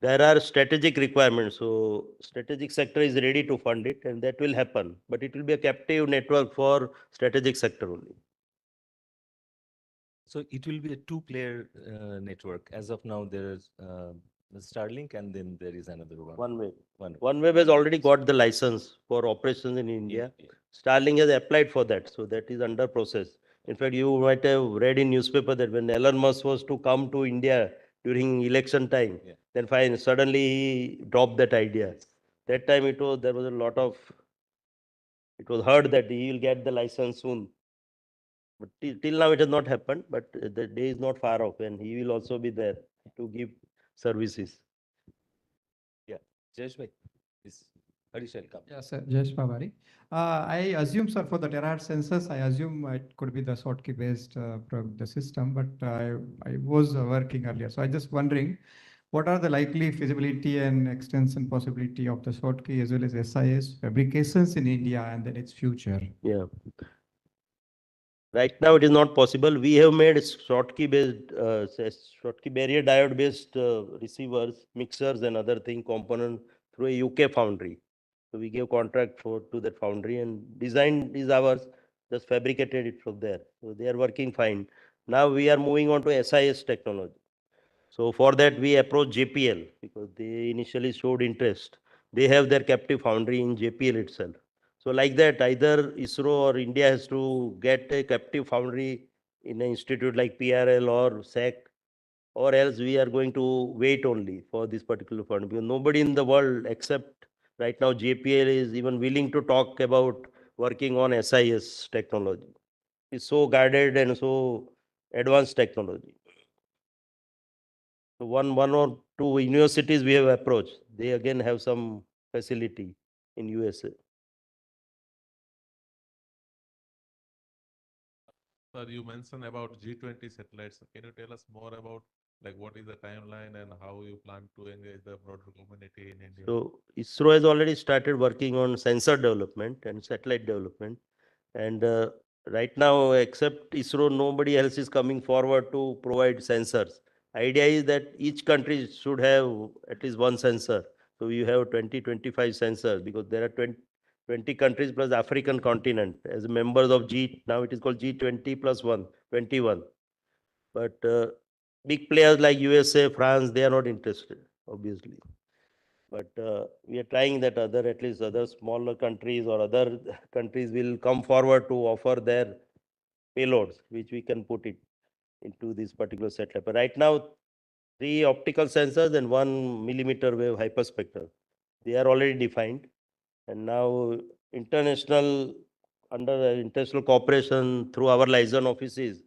there are strategic requirements. So strategic sector is ready to fund it, and that will happen. But it will be a captive network for strategic sector only. So it will be a two-player network. As of now, there's the Starlink, and then there is another one. OneWeb has already got the license for operations in India. Yeah. Starlink has applied for that, so that is under process. In fact, you might have read in newspaper that when Elon Musk was to come to India during election time, then fine, suddenly he dropped that idea. That time it was heard that he will get the license soon. But till now it has not happened, but the day is not far off and he will also be there to give services. Yeah, Jayesh bhai, please. Harish will come. Yes, sir. Jayesh Pawari. I assume, sir, for the terahertz sensors, I assume it could be the Schottky based the system, but I was working earlier. So I just wondering, what are the likely feasibility and extension possibility of the Schottky as well as SIS fabrications in India and then its future? Yeah. Right now it is not possible. We have made Schottky based, Schottky barrier diode based receivers, mixers and other thing component through a UK foundry. So we gave contract to that foundry, and design is ours, just fabricated it from there. So they are working fine. Now we are moving on to SIS technology. So for that we approached JPL because they initially showed interest. They have their captive foundry in JPL itself. So like that, either ISRO or India has to get a captive foundry in an institute like PRL or SAC, or else we are going to wait only for this particular fund, because nobody in the world except right now JPL is even willing to talk about working on SIS technology. It's so guarded and so advanced technology. So one or two universities we have approached. They again have some facility in USA. Sir, you mentioned about G20 satellites. Can you tell us more about like what is the timeline and how you plan to engage the broader community in India? So ISRO has already started working on sensor development and satellite development. And right now, except ISRO, nobody else is coming forward to provide sensors. Idea is that each country should have at least one sensor. So you have 25 sensors, because there are 20 countries plus African continent as members of G. Now it is called G20 plus 21. But big players like USA, France, they are not interested, obviously. But we are trying that at least other smaller countries or other countries will come forward to offer their payloads, which we can put it into this particular satellite. But right now, 3 optical sensors and 1 millimeter wave hyperspectral. They are already defined. And now under international cooperation through our liaison offices,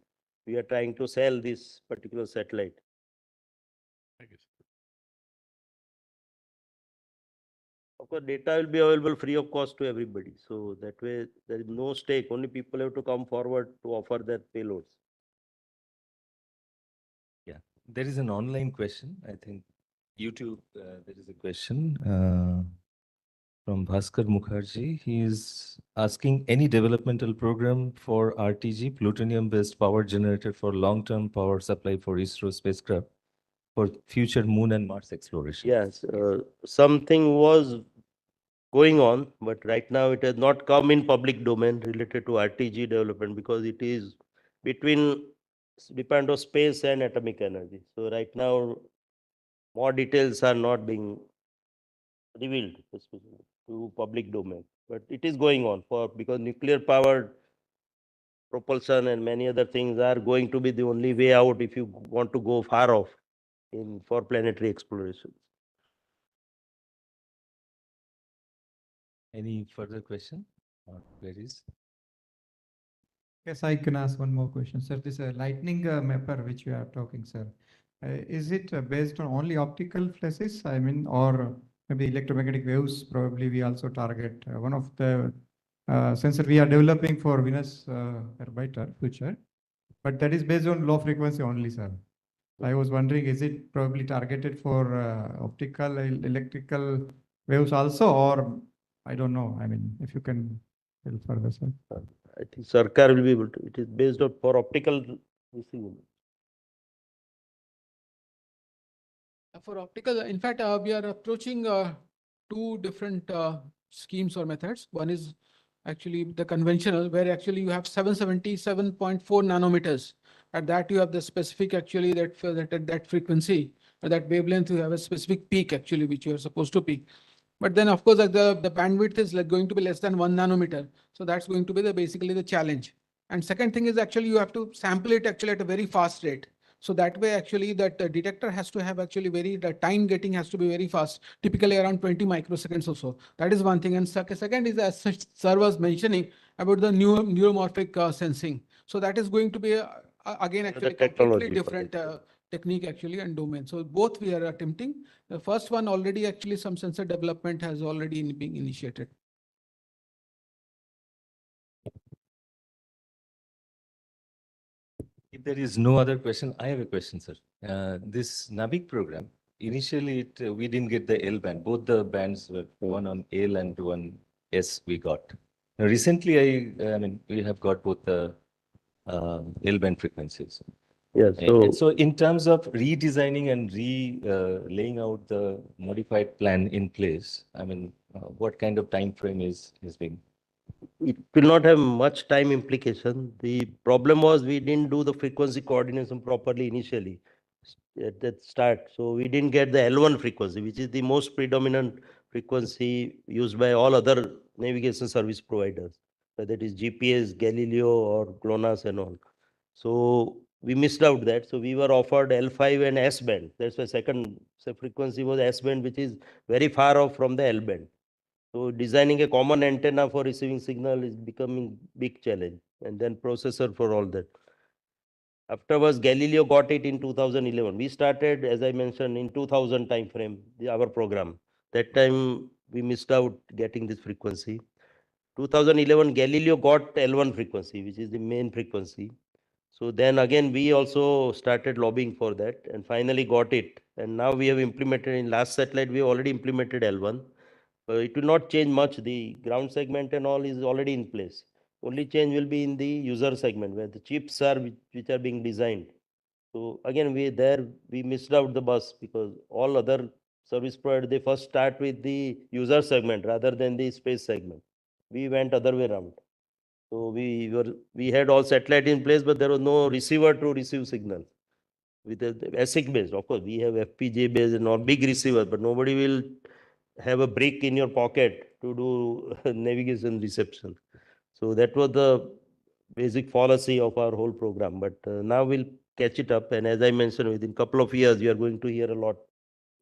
we are trying to sell this particular satellite. Thank you, sir. Of course, data will be available free of cost to everybody. So that way, there is no stake. Only people have to come forward to offer their payloads. Yeah, there is an online question. I think YouTube, there is a question from Bhaskar Mukherjee. He is asking any developmental program for RTG, plutonium-based power generator for long-term power supply for ISRO spacecraft for future moon and Mars exploration. Yes, something was going on, but right now it has not come in public domain related to RTG development because it is between depend on space and atomic energy. So right now, more details are not being revealed especially to public domain. But it is going on because nuclear powered propulsion and many other things are going to be the only way out if you want to go far off for planetary exploration. Any further question or queries? Yes, I can ask one more question, sir. This lightning mapper which you are talking, sir, is it based on only optical flashes? I mean, or maybe electromagnetic waves? Probably we also target one of the sensor we are developing for Venus orbiter future, but that is based on low frequency only, sir. I was wondering, is it probably targeted for optical, electrical waves also, or I don't know. I mean, if you can tell further, sir. I think Sarkar will be able to. It is based on for optical receiving. For optical, in fact, we are approaching 2 different schemes or methods. One is actually the conventional, where actually you have 777.4 nanometers. At that, you have the specific actually that frequency or that wavelength, you have a specific peak actually, which you are supposed to peak. But then, of course, like the bandwidth is like going to be less than 1 nanometer. So that's going to be basically the challenge. And second thing is actually you have to sample it actually at a very fast rate. So that way, actually, that the detector has to have actually the time getting has to be very fast, typically around 20 microseconds or so. That is one thing. And second is, as Sir was mentioning about the neuromorphic sensing. So that is going to be again actually completely different technique actually and domain. So both we are attempting. The first one already actually some sensor development has already been initiated. If there is no other question, I have a question, sir. This NAVIC program, initially we didn't get the L band. Both the bands were one on L and one S we got. Now, recently, I mean, we have got both the L band frequencies. Yeah, So in terms of redesigning and laying out the modified plan in place, I mean, what kind of time frame is being? it will not have much time implication. The problem was we didn't do the frequency coordination properly initially at that start. So we didn't get the L1 frequency, which is the most predominant frequency used by all other navigation service providers, whether it is GPS, Galileo or GLONASS and all. So we missed out that. So we were offered L5 and S band. That's why second frequency was S band, which is very far off from the L band. So designing a common antenna for receiving signal is becoming big challenge, and then processor for all that. Afterwards, Galileo got it in 2011. We started, as I mentioned, in 2000 time frame, our program. That time we missed out getting this frequency. 2011, Galileo got L1 frequency, which is the main frequency. So then again, we also started lobbying for that and finally got it. And now we have implemented in last satellite, we have already implemented L1. It will not change much. The ground segment and all is already in place. Only change will be in the user segment where the chips are which are being designed. So again, we missed out the bus because all other service providers, they first start with the user segment rather than the space segment. We went other way around. So we had all satellite in place, but there was no receiver to receive signal. With the ASIC based, of course, we have FPGA based and all big receivers, but nobody will have a brick in your pocket to do navigation reception. So that was the basic fallacy of our whole program. But now we'll catch it up. And as I mentioned, within a couple of years, you are going to hear a lot.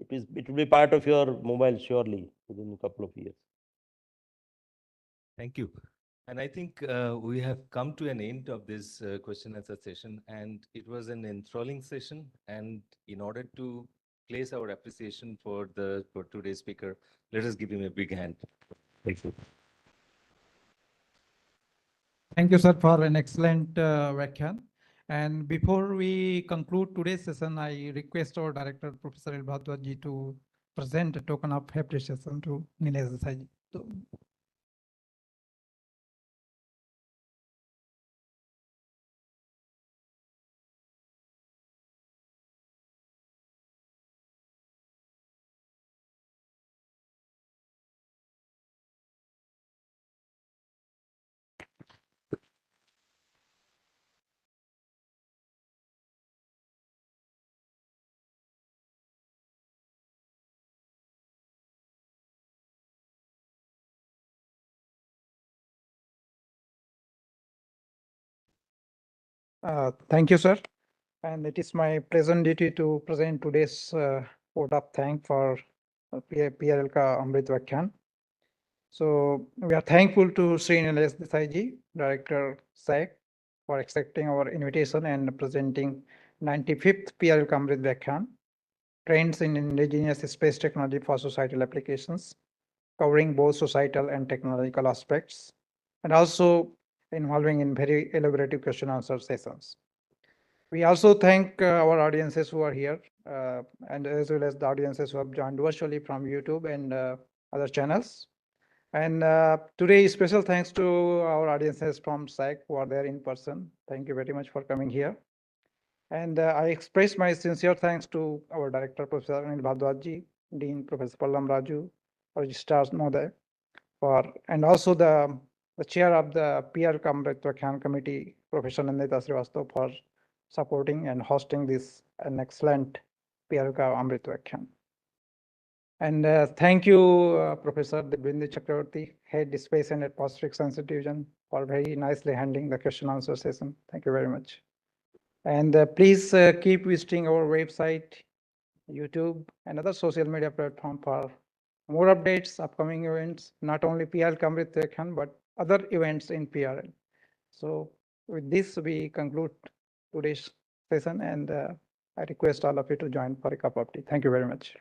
It will be part of your mobile surely within a couple of years. Thank you. And I think we have come to an end of this question answer session, and it was an enthralling session. And in order to place our appreciation for today's speaker, let us give him a big hand. Thank you. Thank you, sir, for an excellent Vyakhyaan. And before we conclude today's session, I request our director, Professor El Bhardwaj ji, to present a token of appreciation to Nilesh Desai ji. So, thank you, sir. And it is my pleasant duty to present today's vote of thanks for PRL ka Amrut Vyakhyaan. So we are thankful to Shri Nilesh Desai ji, Director SAC, for accepting our invitation and presenting 95th PRL ka Amrut Vyakhyaan, Trends in Indigenous Space Technology for Societal Applications, covering both societal and technological aspects, and also involving in very elaborative question answer sessions. We also thank our audiences who are here, and as well as the audiences who have joined virtually from YouTube and other channels. And today, special thanks to our audiences from SAC who are there in person. Thank you very much for coming here. And I express my sincere thanks to our director, Professor Anil Bhardwaj ji, Dean Professor Pallam Raju, Registrars Moday, and also the chair of the PR Amrut Vyakhyaan Committee, Professor Nandita Srivastava, for supporting and hosting this an excellent PR Amrut Vyakhyaan. And thank you, Professor Dibyendu Chakravarti, Head Space and Atmospheric Science Division, for very nicely handling the question answer session. Thank you very much. And please keep visiting our website, YouTube, and other social media platform for more updates, upcoming events, not only PRL Amrut Vyakhyaan, but other events in PRL. So with this, we conclude today's session, and I request all of you to join for a cup of tea. Thank you very much.